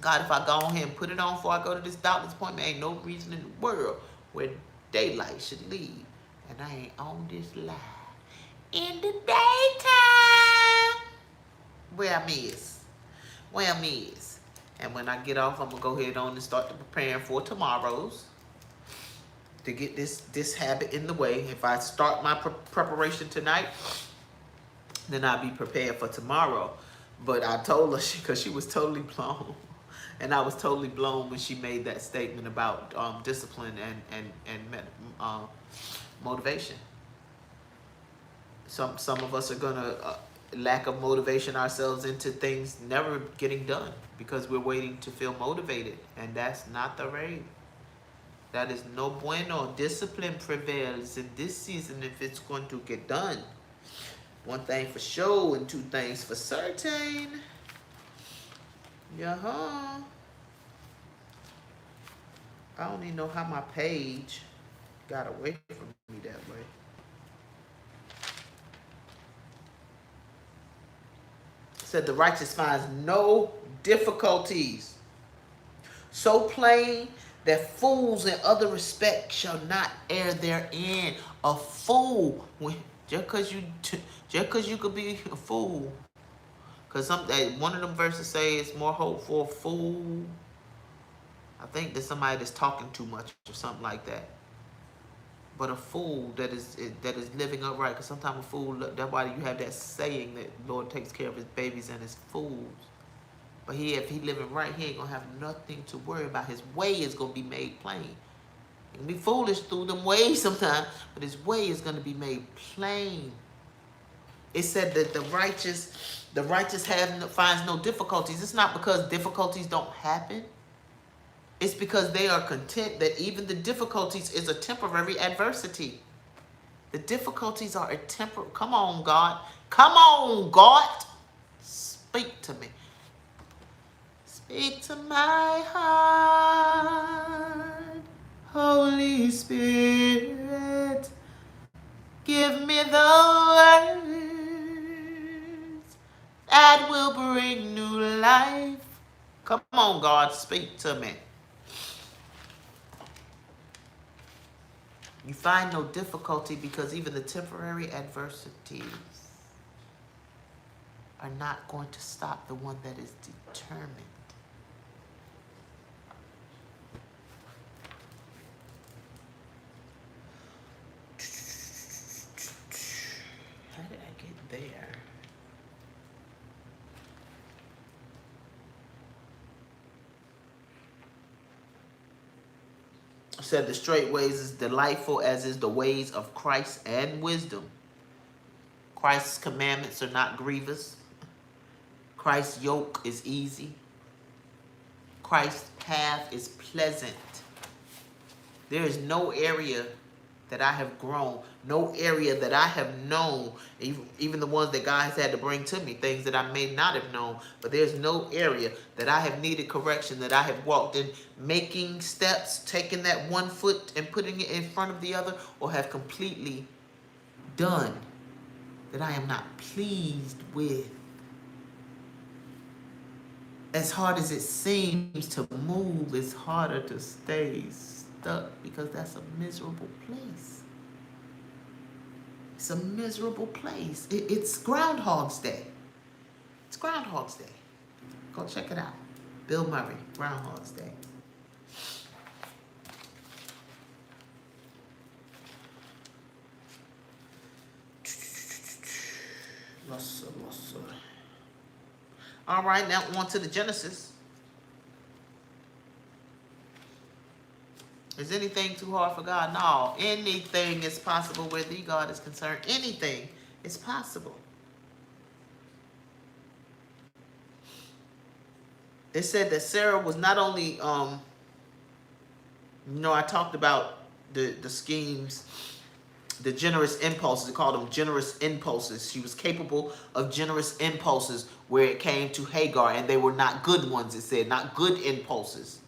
God, if I go on here and put it on before I go to this doctor's appointment, ain't no reason in the world where daylight should leave. And I ain't on this line. In the daytime. Where I miss. And when I get off, I'm going to go ahead on and start preparing for tomorrow's. To get this habit in the way. If I start my preparation tonight, then I'll be prepared for tomorrow. But I told her, because she was totally blown. And I was totally blown when she made that statement about discipline and motivation. Some of us are going to lack of motivation ourselves into things never getting done because we're waiting to feel motivated. And that's not the way. That is no bueno. Discipline prevails in this season if it's going to get done. One thing for sure and two things for certain. I don't even know how my page got away from me that way. Said the righteous finds no difficulties so plain that fools in other respects shall not err therein. A fool, just cause you could be a fool. Because one of them verses say it's more hope for a fool. I think there's somebody that's talking too much or something like that. But a fool that is living upright, because sometimes a fool, that's why you have that saying that Lord takes care of his babies and his fools. But if he living right, he ain't going to have nothing to worry about. His way is going to be made plain. He can be foolish through them ways sometimes, but his way is going to be made plain. It said that the righteous finds no difficulties. It's not because difficulties don't happen. It's because they are content that even the difficulties is a temporary adversity. The difficulties are a temporary. Come on, God. Come on, God. Speak to me. Speak to my heart, Holy Spirit. Give me the words that will bring new life. Come on, God, speak to me. You find no difficulty because even the temporary adversities are not going to stop the one that is determined. How did I get there? Said the straight ways is delightful as is the ways of Christ and wisdom. Christ's commandments are not grievous. Christ's yoke is easy. Christ's path is pleasant. There is no area that I have grown, no area that I have known, even the ones that God has had to bring to me, things that I may not have known, but there's no area that I have needed correction, that I have walked in, making steps, taking that one foot and putting it in front of the other, or have completely done, that I am not pleased with. As hard as it seems to move, it's harder to stay stuck because that's a miserable place. It's a miserable place. It's Groundhog's Day. It's Groundhog's Day. Go check it out. Bill Murray, Groundhog's Day. All right, now on to the Genesis. Is anything too hard for God? No, anything is possible where the God is concerned. Anything is possible. It said that Sarah was not only, I talked about the schemes, the generous impulses. They called them generous impulses. She was capable of generous impulses where it came to Hagar, and they were not good ones, it said, not good impulses.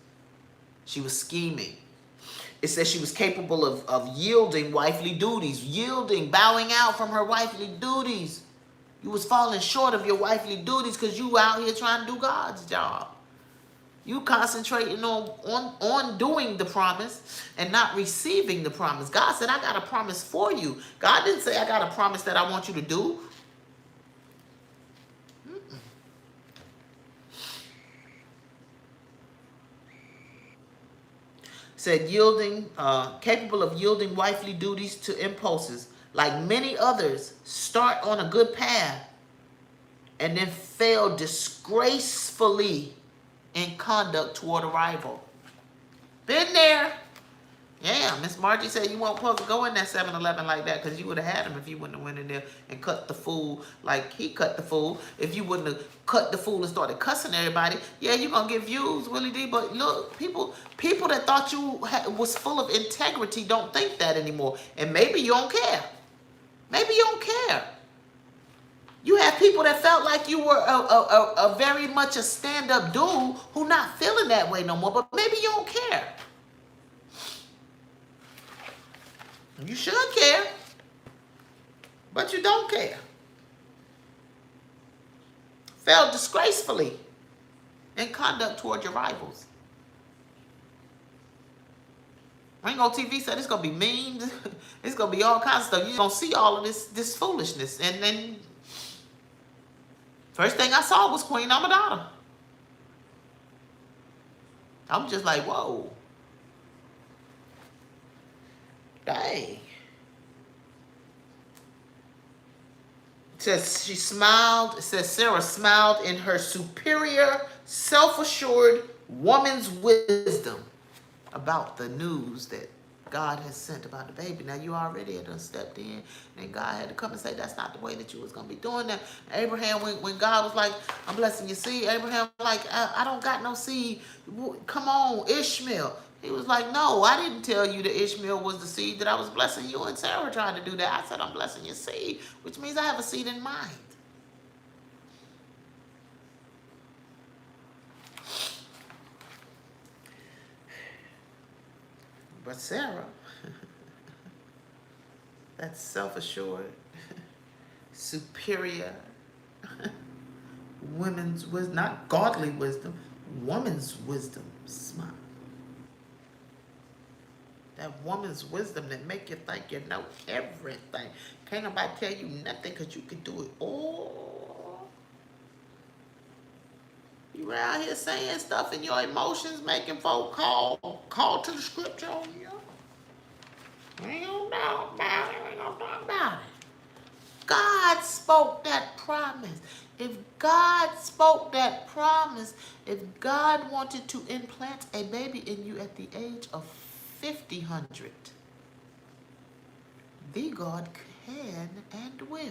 She was scheming. It says she was capable of yielding wifely duties, bowing out from her wifely duties. You was falling short of your wifely duties because you out here trying to do God's job. You concentrating on doing the promise and not receiving the promise. God said, I got a promise for you. God didn't say, I got a promise that I want you to do. Said capable of yielding wifely duties to impulses. Like many others, start on a good path and then fail disgracefully in conduct toward a rival. Been there. Yeah, Miss Margie said you won't supposed to go in that 7-Eleven like that because you would have had him if you wouldn't have went in there and cut the fool like he cut the fool. If you wouldn't have cut the fool and started cussing everybody, yeah, you're going to get views, Willie D. But look, people that thought you was full of integrity don't think that anymore. And maybe you don't care. Maybe you don't care. You have people that felt like you were a very much a stand-up dude who not feeling that way no more, but maybe you don't care. You should care, but you don't care. Failed disgracefully in conduct toward your rivals. Ringo TV said it's going to be memes. It's going to be all kinds of stuff. You're going to see all of this foolishness. And then first thing I saw was Queen Amidala. I'm just like, whoa. Dang. It says she smiled. It says Sarah smiled in her superior, self-assured woman's wisdom about the news that God has sent about the baby. Now you already had done stepped in, and God had to come and say that's not the way that you was gonna be doing that. Abraham, when God was like, I'm blessing your seed, Abraham like, I don't got no seed. Come on, Ishmael. He was like, no, I didn't tell you that Ishmael was the seed that I was blessing. You and Sarah trying to do that. I said I'm blessing your seed, which means I have a seed in mind. But Sarah, that's self-assured, superior, women's wisdom, not godly wisdom, woman's wisdom. Smart. That woman's wisdom that make you think you know everything. Can't nobody tell you nothing because you can do it all. You around here saying stuff and your emotions making folk call to the scripture on you. We ain't gonna talk about it. We ain't gonna talk about it. God spoke that promise. If God spoke that promise, if God wanted to implant a baby in you at the age of 50, the God can and will.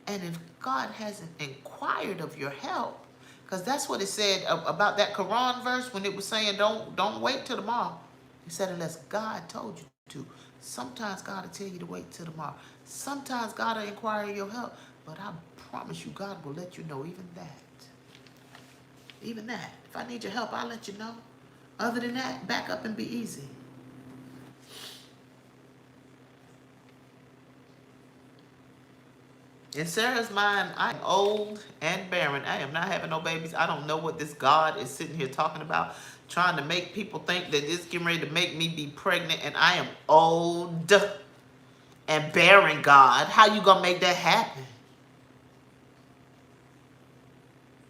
And if God hasn't inquired of your help, because that's what it said about that Quran verse when it was saying don't wait till tomorrow. He said unless God told you to. Sometimes God will tell you to wait till tomorrow. Sometimes God will inquire your help. But I promise you, God will let you know even that. Even that. If I need your help, I'll let you know. Other than that, back up and be easy. In Sarah's mind, I'm old and barren. I am not having no babies. I don't know what this God is sitting here talking about, trying to make people think that this getting ready to make me be pregnant, and I am old and barren, God. How you gonna make that happen?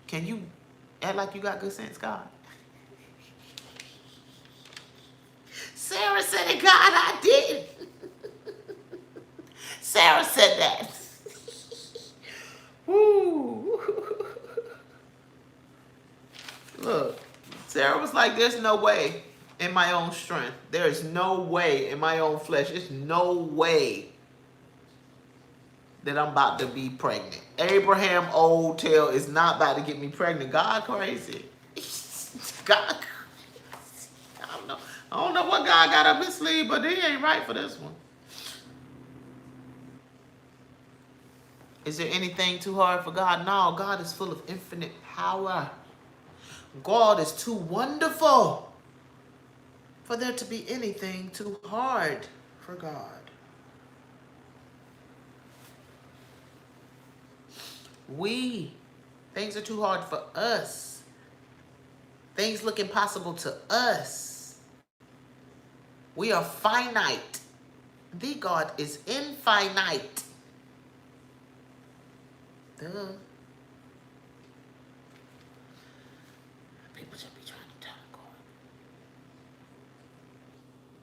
Can you act like you got good sense, God? Sarah said it, God, I did. Sarah said that. Woo. Look, Sarah was like, there's no way in my own strength. There is no way in my own flesh. There's no way that I'm about to be pregnant. Abraham old tail is not about to get me pregnant. God crazy. God, I don't know what God got up his sleeve, but he ain't right for this one. Is there anything too hard for God? No, God is full of infinite power. God is too wonderful for there to be anything too hard for God. Things are too hard for us. Things look impossible to us. We are finite. The God is infinite. Duh. People should be trying to tell God.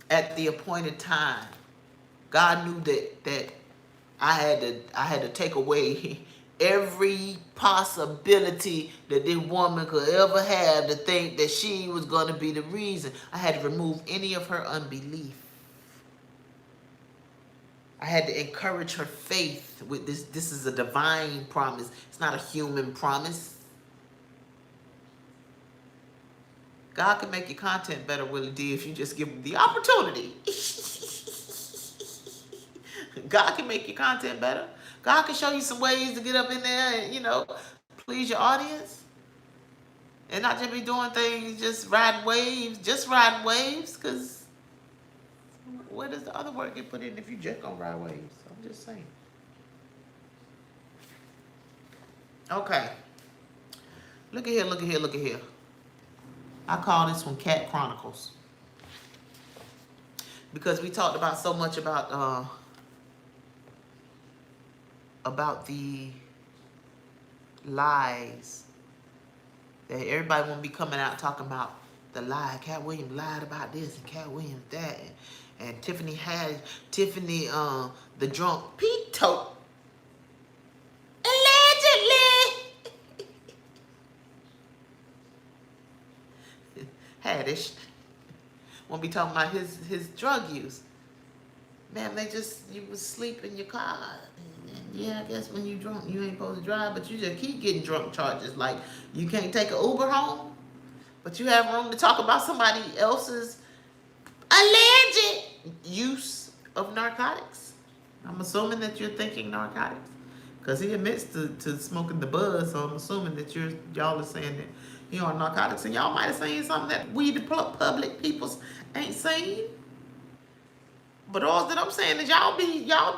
At the appointed time, God knew that I had to take away every possibility that this woman could ever have to think that she was going to be the reason. I had to remove any of her unbelief. I had to encourage her faith with this. This is a divine promise. It's not a human promise. God can make your content better, Willie D, if you just give him the opportunity. God can make your content better. God can show you some ways to get up in there and, please your audience. And not just be doing things, just riding waves, because where does the other work get put in if you just gonna ride waves? I'm just saying. Okay. Look at here. I call this one Cat Chronicles. Because we talked about so much about the lies that everybody won't be coming out talking about the lie. Cat Williams lied about this and Cat Williams that, and Tiffany the drunk Pete tote allegedly haddish won't be talking about his drug use. Man, you was asleep in your car. Yeah, I guess when you drunk, you ain't supposed to drive, but you just keep getting drunk charges. Like, you can't take an Uber home, but you have room to talk about somebody else's alleged use of narcotics. I'm assuming that you're thinking narcotics, because he admits to smoking the buzz, so I'm assuming that y'all are saying that He on narcotics, and y'all might have seen something that we, the public peoples, ain't seen. But all that I'm saying is y'all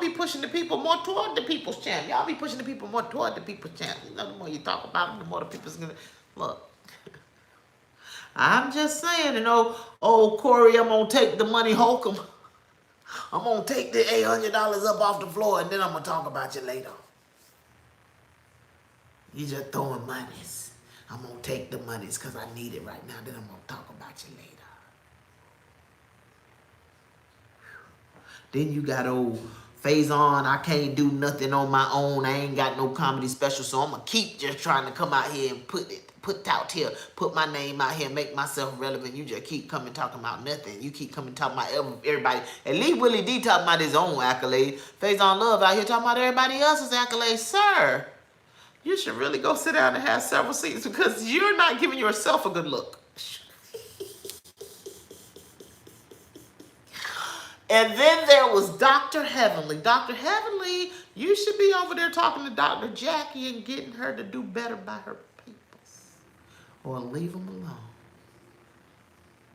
be pushing the people more toward the people's champ. Y'all be pushing the people more toward the people's champ. You know, the more you talk about them, the more the people's gonna look. I'm just saying, oh Corey, I'm gonna take the money, Holcomb. I'm gonna take the $800 up off the floor, and then I'm gonna talk about you later. You just throwing monies. I'm gonna take the monies because I need it right now. Then I'm gonna talk about you later. Then you got old Faison. I can't do nothing on my own. I ain't got no comedy special, so I'm gonna keep just trying to come out here and put out here, put my name out here, make myself relevant. You just keep coming talking about nothing. You keep coming talking about everybody. At least Willie D talking about his own accolades. Faison Love out here talking about everybody else's accolades. Sir, you should really go sit down and have several seats because you're not giving yourself a good look. And then there was Dr. Heavenly. Dr. Heavenly, you should be over there talking to Dr. Jackie and getting her to do better by her peoples. Or leave them alone.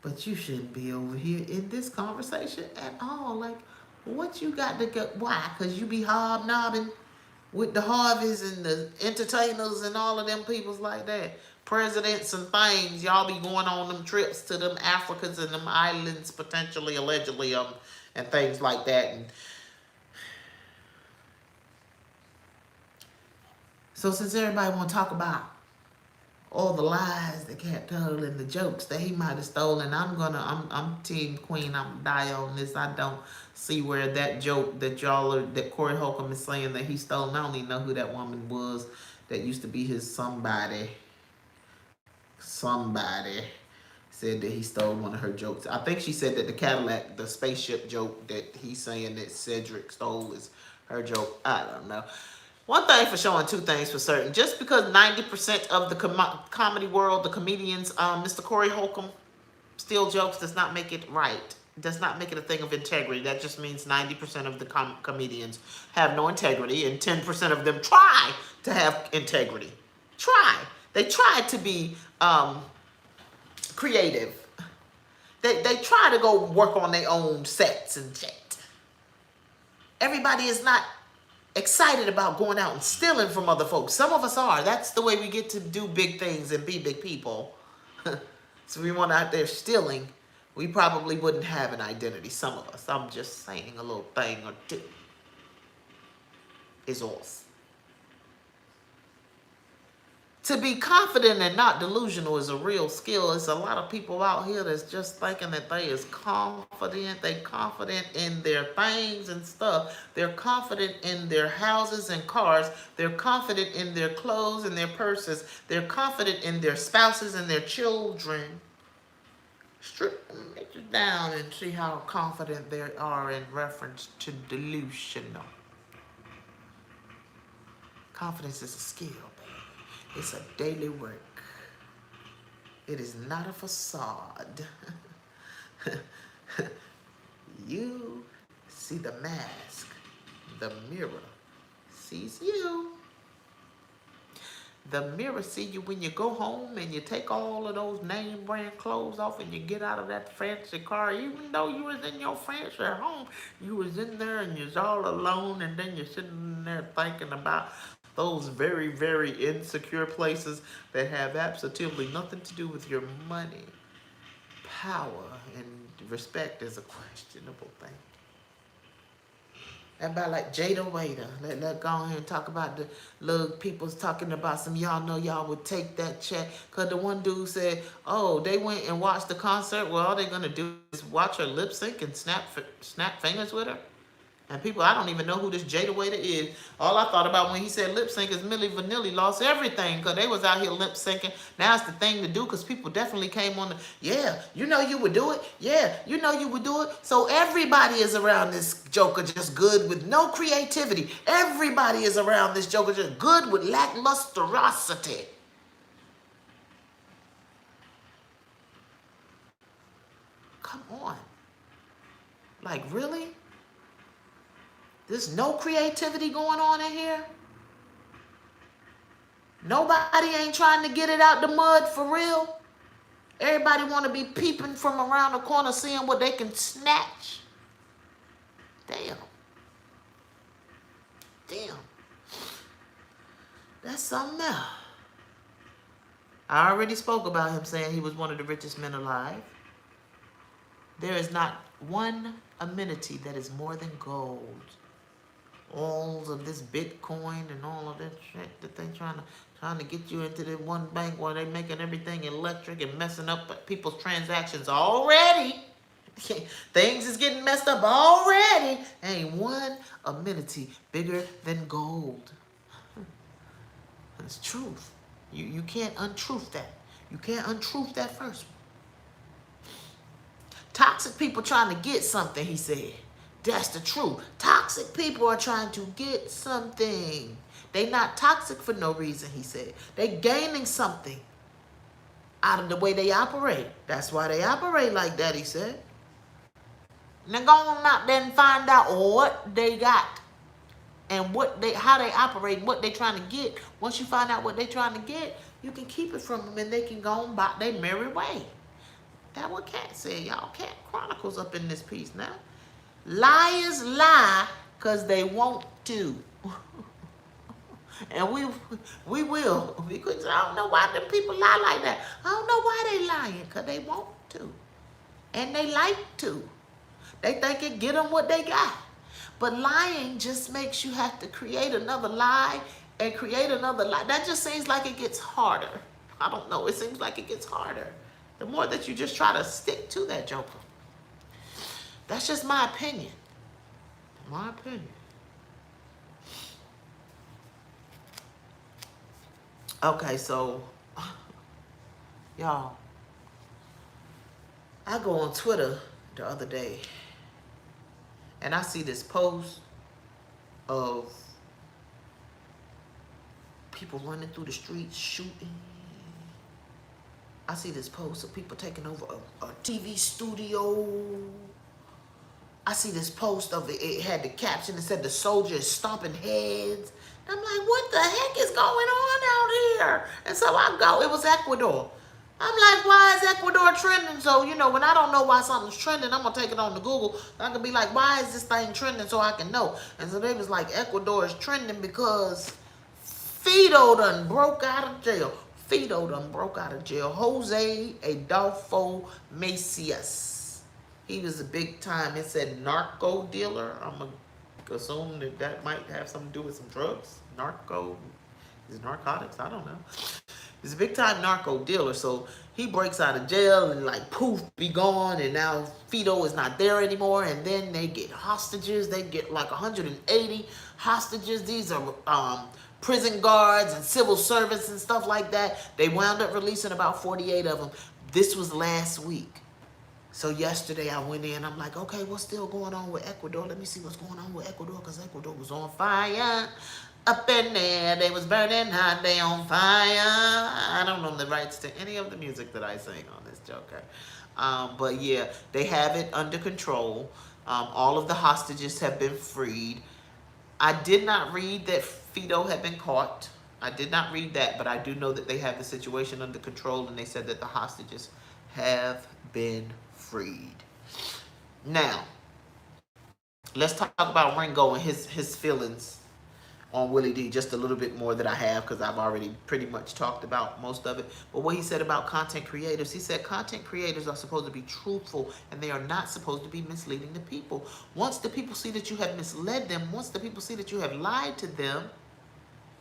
But you shouldn't be over here in this conversation at all. Like, what you got to go? Why? Because you be hobnobbing with the Harveys and the entertainers and all of them peoples like that. Presidents and things. Y'all be going on them trips to them Africans and them islands, potentially, allegedly, and things like that. And so since everybody want to talk about all the lies that Cat told and the jokes that he might have stolen, I'm Team Queen. I'm die on this. I don't see where that joke that that Corey Holcomb is saying that he stole. I don't even know who that woman was that used to be his somebody. Somebody said that he stole one of her jokes. I think she said that the Cadillac, the spaceship joke that he's saying that Cedric stole is her joke. I don't know. One thing for sure and two things for certain. Just because 90% of the comedy world, the comedians, Mr. Corey Holcomb, steal jokes does not make it right. Does not make it a thing of integrity. That just means 90% of the comedians have no integrity and 10% of them try to have integrity. They try to be creative. They try to go work on their own sets and shit. Everybody is not excited about going out and stealing from other folks. Some of us are. That's the way we get to do big things and be big people. So we went out there stealing, we probably wouldn't have an identity. Some of us. I'm just saying a little thing or two is off. To be confident and not delusional is a real skill. There's a lot of people out here that's just thinking that they is confident. They confident in their things and stuff. They're confident in their houses and cars. They're confident in their clothes and their purses. They're confident in their spouses and their children. Strip it down and see how confident they are in reference to delusional. Confidence is a skill. It's a daily work. It is not a facade. You see the mask. The mirror sees you. The mirror sees you when you go home and you take all of those name brand clothes off and you get out of that fancy car. Even though you was in your fancy home, you was in there and you was all alone, and then you're sitting in there thinking about those very, very insecure places that have absolutely nothing to do with your money. Power and respect is a questionable thing. Everybody like Jada Waiter. Let's go ahead and talk about the little people's talking about some y'all know y'all would take that check. Because the one dude said, oh, they went and watched the concert. Well, all they're going to do is watch her lip sync and snap fingers with her. And people, I don't even know who this Jada Waiter is. All I thought about when he said lip sync is Milli Vanilli lost everything because they was out here lip syncing. Now it's the thing to do because people definitely came on the, yeah, you know you would do it. Yeah, you know you would do it. So everybody is around this joker just good with no creativity. Everybody is around this joker just good with lacklusterosity. Come on. Like, really? There's no creativity going on in here? Nobody ain't trying to get it out the mud for real. Everybody want to be peeping from around the corner, seeing what they can snatch. Damn. Damn. That's something else. I already spoke about him saying he was one of the richest men alive. There is not one amenity that is more than gold. All of this Bitcoin and all of that shit that they trying to get you into the one bank where they making everything electric and messing up people's transactions already. Things is getting messed up already. Ain't one amenity bigger than gold. That's truth. You can't untruth that. You can't untruth that first one. Toxic people trying to get something, he said. That's the truth. Toxic people are trying to get something. They not toxic for no reason, he said. They gaining something out of the way they operate. That's why they operate like that, he said. Now go on out there and find out what they got and how they operate, what they trying to get. Once you find out what they trying to get, you can keep it from them and they can go on by their merry way. That's what Cat said, y'all. Cat Chronicles up in this piece now. Liars lie because they want to. And we will. Because I don't know why them people lie like that. I don't know why they lying, because they want to. And they like to. They think it get them what they got. But lying just makes you have to create another lie and create another lie. That just seems like it gets harder. I don't know. It seems like it gets harder. The more that you just try to stick to that joker. That's just my opinion. My opinion. Okay, so, y'all, I go on Twitter the other day, and I see this post of people running through the streets shooting. I see this post of people taking over a TV studio. I see this post of it had the caption that said the soldiers stomping heads. And I'm like, what the heck is going on out here? And so I go, it was Ecuador. I'm like, why is Ecuador trending? So, you know, when I don't know why something's trending, I'm going to take it on to Google. I can be like, why is this thing trending so I can know? And so they was like, Ecuador is trending because Fido done broke out of jail. Fido done broke out of jail. Jose Adolfo Macias. He was a big time, it said narco dealer. I'm going to assume that might have something to do with some drugs. Narcotics? I don't know. He's a big time narco dealer. So he breaks out of jail and like poof, be gone. And now Fido is not there anymore. And then they get hostages. They get like 180 hostages. These are prison guards and civil servants and stuff like that. They wound up releasing about 48 of them. This was last week. So yesterday I went in, I'm like, okay, what's still going on with Ecuador? Let me see what's going on with Ecuador, because Ecuador was on fire. Up in there, they was burning hot, they on fire. I don't know the rights to any of the music that I sing on this joker. But yeah, they have it under control. All of the hostages have been freed. I did not read that Fido had been caught. I did not read that, but I do know that they have the situation under control, and they said that the hostages have been freed. Now, let's talk about Ringo and his feelings on Willie D just a little bit more that I have, because I've already pretty much talked about most of it. But what he said about content creators, he said content creators are supposed to be truthful and they are not supposed to be misleading the people. Once the people see that you have misled them, once the people see that you have lied to them,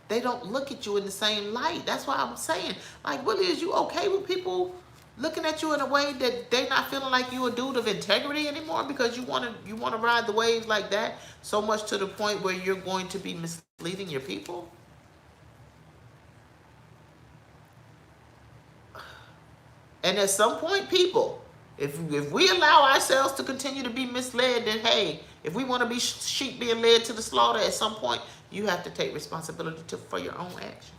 they don't look at you in the same light. That's why I'm saying, like, Willie, is you okay with people looking at you in a way that they're not feeling like you a dude of integrity anymore, because you want to ride the waves like that so much to the point where you're going to be misleading your people? And at some point, people, if we allow ourselves to continue to be misled, then hey, if we want to be sheep being led to the slaughter, at some point you have to take responsibility for your own action.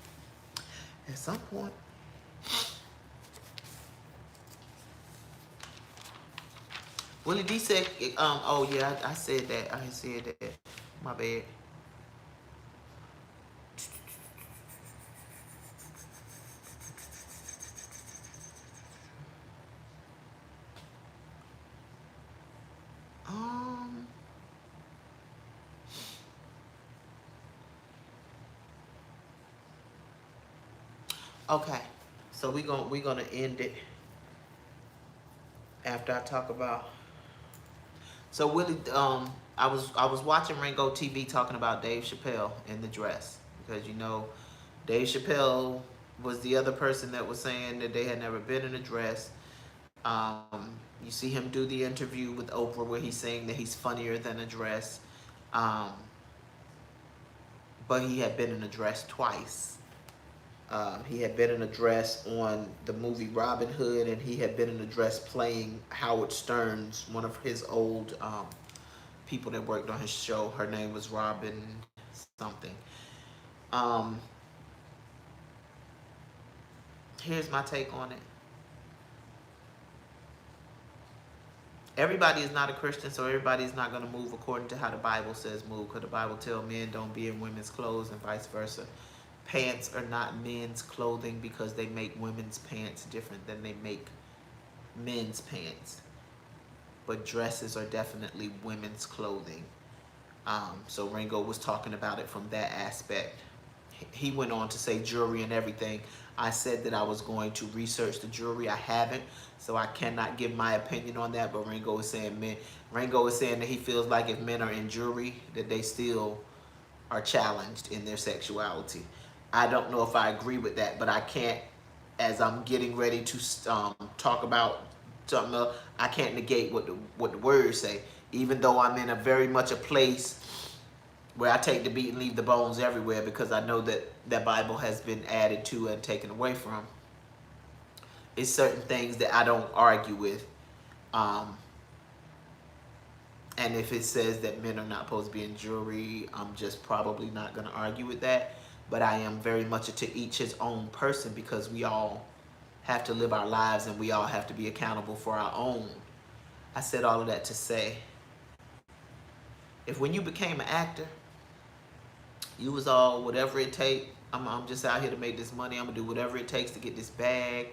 At some point. Willie D said, oh yeah, I said that. I said that. My bad. Okay, so we're gonna end it after I talk about. So Willie, I was watching Ringo TV talking about Dave Chappelle in the dress, because Dave Chappelle was the other person that was saying that they had never been in a dress. You see him do the interview with Oprah where he's saying that he's funnier than a dress, um, but he had been in a dress twice. He had been in a dress on the movie Robin Hood, and he had been in a dress playing Howard Stern's, one of his old people that worked on his show. Her name was Robin something. Um, Here's my take on it. Everybody is not a Christian, so everybody is not going to move according to how the Bible says move, because the Bible tells men don't be in women's clothes and vice versa. Pants are not men's clothing because they make women's pants different than they make men's pants. But dresses are definitely women's clothing. So Ringo was talking about it from that aspect. He went on to say jewelry and everything. I said that I was going to research the jewelry. I haven't, so I cannot give my opinion on that. But Ringo is saying that he feels like if men are in jewelry, that they still are challenged in their sexuality. I don't know if I agree with that, but I can't, as I'm getting ready to talk about something else, I can't negate what the words say. Even though I'm in a very much a place where I take the beat and leave the bones everywhere, because I know that that Bible has been added to and taken away from. It's certain things that I don't argue with. And if it says that men are not supposed to be in jewelry, I'm just probably not going to argue with that. But I am very much to each his own person, because we all have to live our lives and we all have to be accountable for our own. I said all of that to say, if when you became an actor, you was all whatever it takes, I'm just out here to make this money, I'm gonna do whatever it takes to get this bag.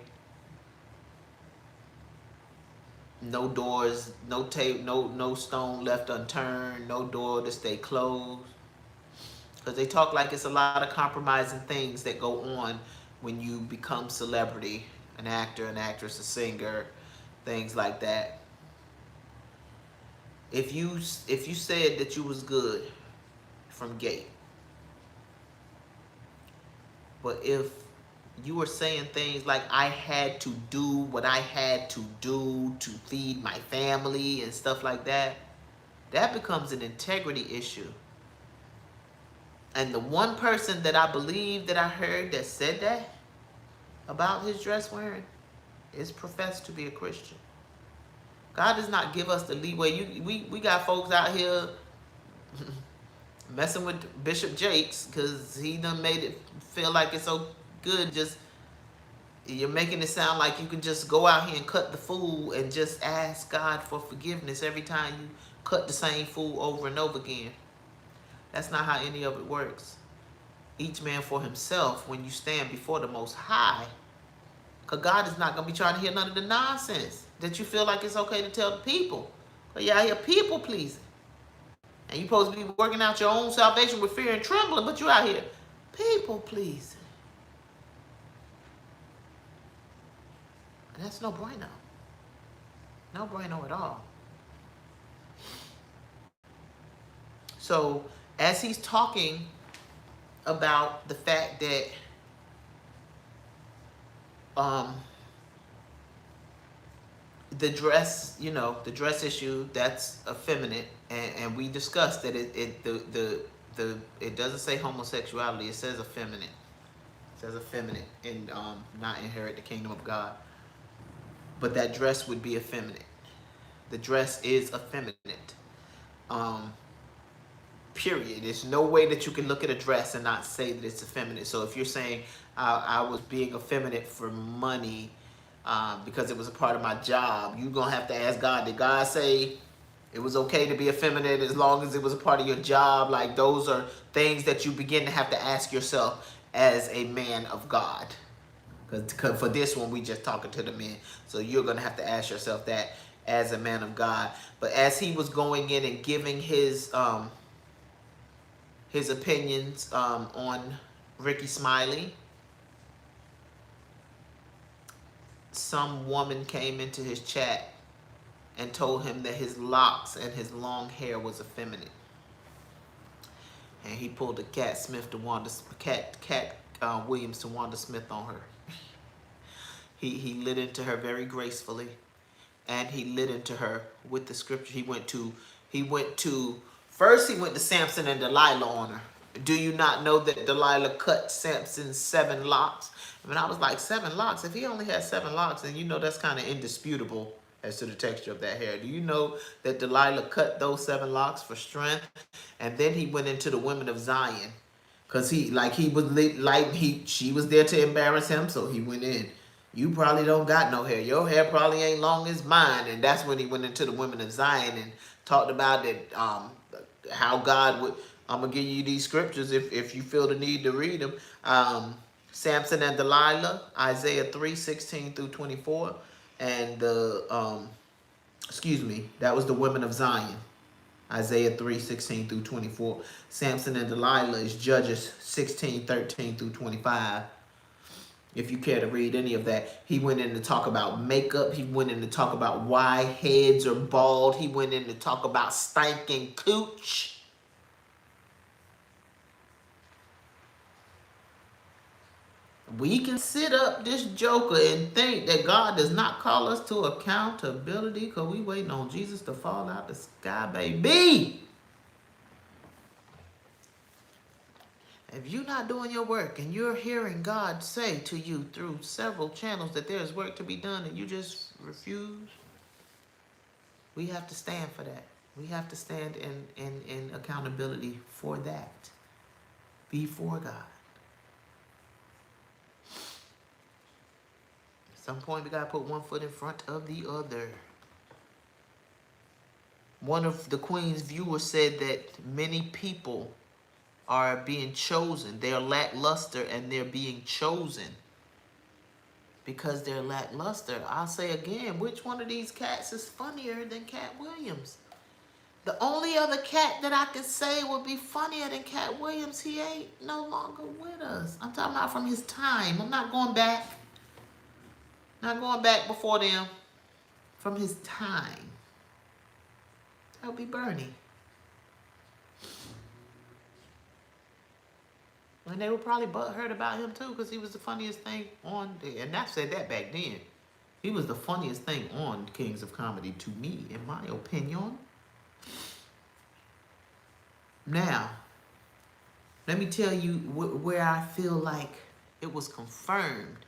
No doors, no tape, no stone left unturned, no door to stay closed. Because they talk like it's a lot of compromising things that go on when you become celebrity, an actor, an actress, a singer, things like that. If you said that you was good from gate, but if you were saying things like I had to do what I had to do to feed my family and stuff like that, that becomes an integrity issue. And the one person that I believe that I heard that said that about his dress wearing is professed to be a Christian. God does not give us the leeway. We got folks out here messing with Bishop Jakes because he done made it feel like it's so good. Just you're making it sound like you can just go out here and cut the fool and just ask God for forgiveness every time you cut the same fool over and over again. That's not how any of it works. Each man for himself when you stand before the Most High. Because God is not going to be trying to hear none of the nonsense that you feel like it's okay to tell the people. But you're out here people pleasing. And you're supposed to be working out your own salvation with fear and trembling, but you're out here people pleasing. And that's no bueno. No bueno at all. So as he's talking about the fact that the dress, the dress issue, that's effeminate, and we discussed that it doesn't say homosexuality, it says effeminate. It says effeminate and not inherit the kingdom of God. But that dress would be effeminate. The dress is effeminate. Period. There's no way that you can look at a dress and not say that it's effeminate. So if you're saying I was being effeminate for money because it was a part of my job, you're going to have to ask God, did God say it was okay to be effeminate as long as it was a part of your job? Like, those are things that you begin to have to ask yourself as a man of God. Because for this one, we just talking to the men. So you're going to have to ask yourself that as a man of God. But as he was going in and giving his opinions on Ricky Smiley, some woman came into his chat and told him that his locks and his long hair was effeminate. And he pulled a Cat Williams to Wanda Smith on her. He lit into her very gracefully, and he lit into her with the scripture. He went to Samson and Delilah on her. Do you not know that Delilah cut Samson's 7 locks? I mean, I was like, 7 locks? If he only had 7 locks, then you know that's kind of indisputable as to the texture of that hair. Do you know that Delilah cut those 7 locks for strength? And then he went into the women of Zion, because she was there to embarrass him, so he went in. You probably don't got no hair. Your hair probably ain't long as mine. And that's when he went into the women of Zion and talked about it, how God would. I'm going to give you these scriptures if you feel the need to read them. Samson and Delilah, Isaiah 3:16 through 24. And that was the women of Zion, Isaiah 3:16 through 24. Samson and Delilah is Judges 16:13 through 25. If you care to read any of that. He went in to talk about makeup. He went in to talk about why heads are bald. He went in to talk about stinking cooch. We can sit up this joker and think that God does not call us to accountability because we waiting on Jesus to fall out the sky, baby. If you're not doing your work and you're hearing God say to you through several channels that there's work to be done and you just refuse, we have to stand for that. We have to stand in accountability for that before God. At some point, we got to put one foot in front of the other. One of the Queen's viewers said that many people are being chosen. They're lackluster and they're being chosen because they're lackluster. I'll say again, which one of these cats is funnier than Cat Williams? The only other cat that I can say would be funnier than Cat Williams, he ain't no longer with us. I'm talking about from his time. I'm not going back. Not going back before them. From his time. That would be Bernie. And they were probably butthurt about him too, because he was the funniest thing on there. And I said that back then. He was the funniest thing on Kings of Comedy to me, in my opinion. Now, let me tell you where I feel like it was confirmed.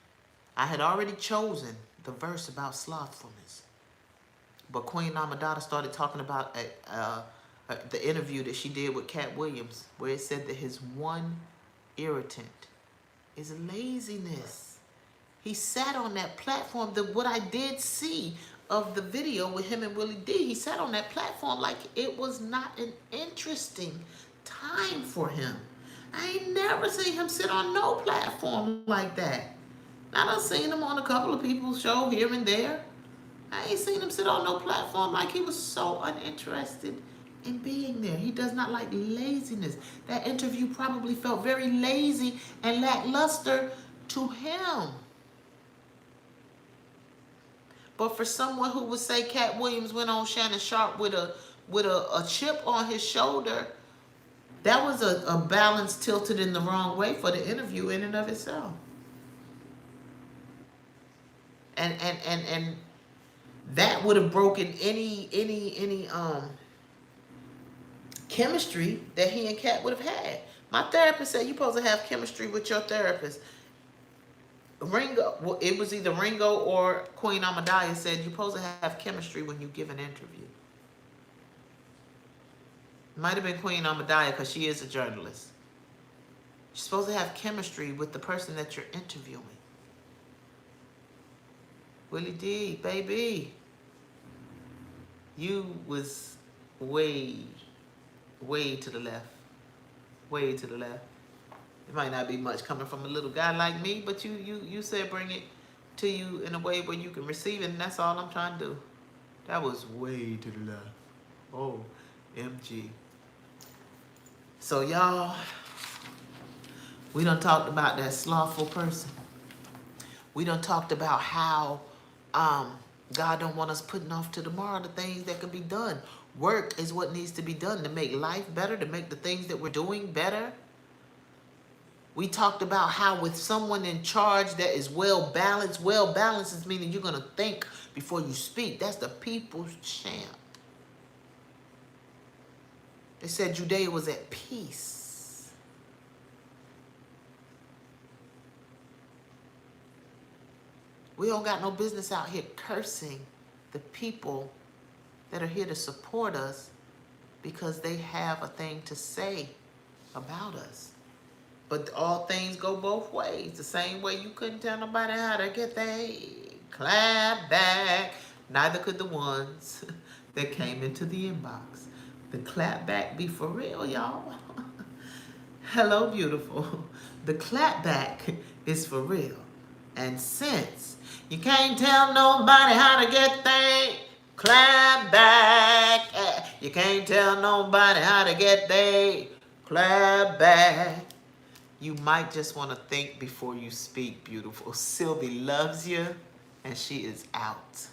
I had already chosen the verse about slothfulness. But Queen Amidala started talking about the interview that she did with Cat Williams, where it said that his one irritant is laziness. He sat on that platform. What I did see of the video with him and Willie D, he sat on that platform like it was not an interesting time for him. I ain't never seen him sit on no platform like that. I done seen him on a couple of people's show here and there. I ain't seen him sit on no platform like he was so uninterested in being there. He does not like laziness. That interview probably felt very lazy and lackluster to him. But for someone who would say Cat Williams went on Shannon Sharp with a chip on his shoulder, that was a balance tilted in the wrong way for the interview in and of itself. And that would have broken any chemistry that he and Cat would have had. My therapist said you're supposed to have chemistry with your therapist. Ringo, well, it was either Ringo or Queen Amidala said you're supposed to have chemistry when you give an interview. It might have been Queen Amidala because she is a journalist. You're supposed to have chemistry with the person that you're interviewing. Willie D, baby, you was way to the left. Way to the left. It might not be much coming from a little guy like me, but you said bring it to you in a way where you can receive it, and that's all I'm trying to do. That was way to the left. Oh, MG. So y'all, we done talked about that slothful person. We done talked about how God don't want us putting off to tomorrow the things that can be done. Work is what needs to be done to make life better, to make the things that we're doing better. We talked about how with someone in charge that is well balanced is meaning you're going to think before you speak. That's the people's champ. They said Judea was at peace. We don't got no business out here cursing the people that are here to support us because they have a thing to say about us. But all things go both ways. The same way you couldn't tell nobody how to get their clap back. Neither could the ones that came into the inbox. The clap back be for real, y'all. Hello, beautiful. The clap back is for real. And since you can't tell nobody how to get their clap back, you can't tell nobody how to get their clap back, you might just want to think before you speak, beautiful. Sylvie loves you, and she is out.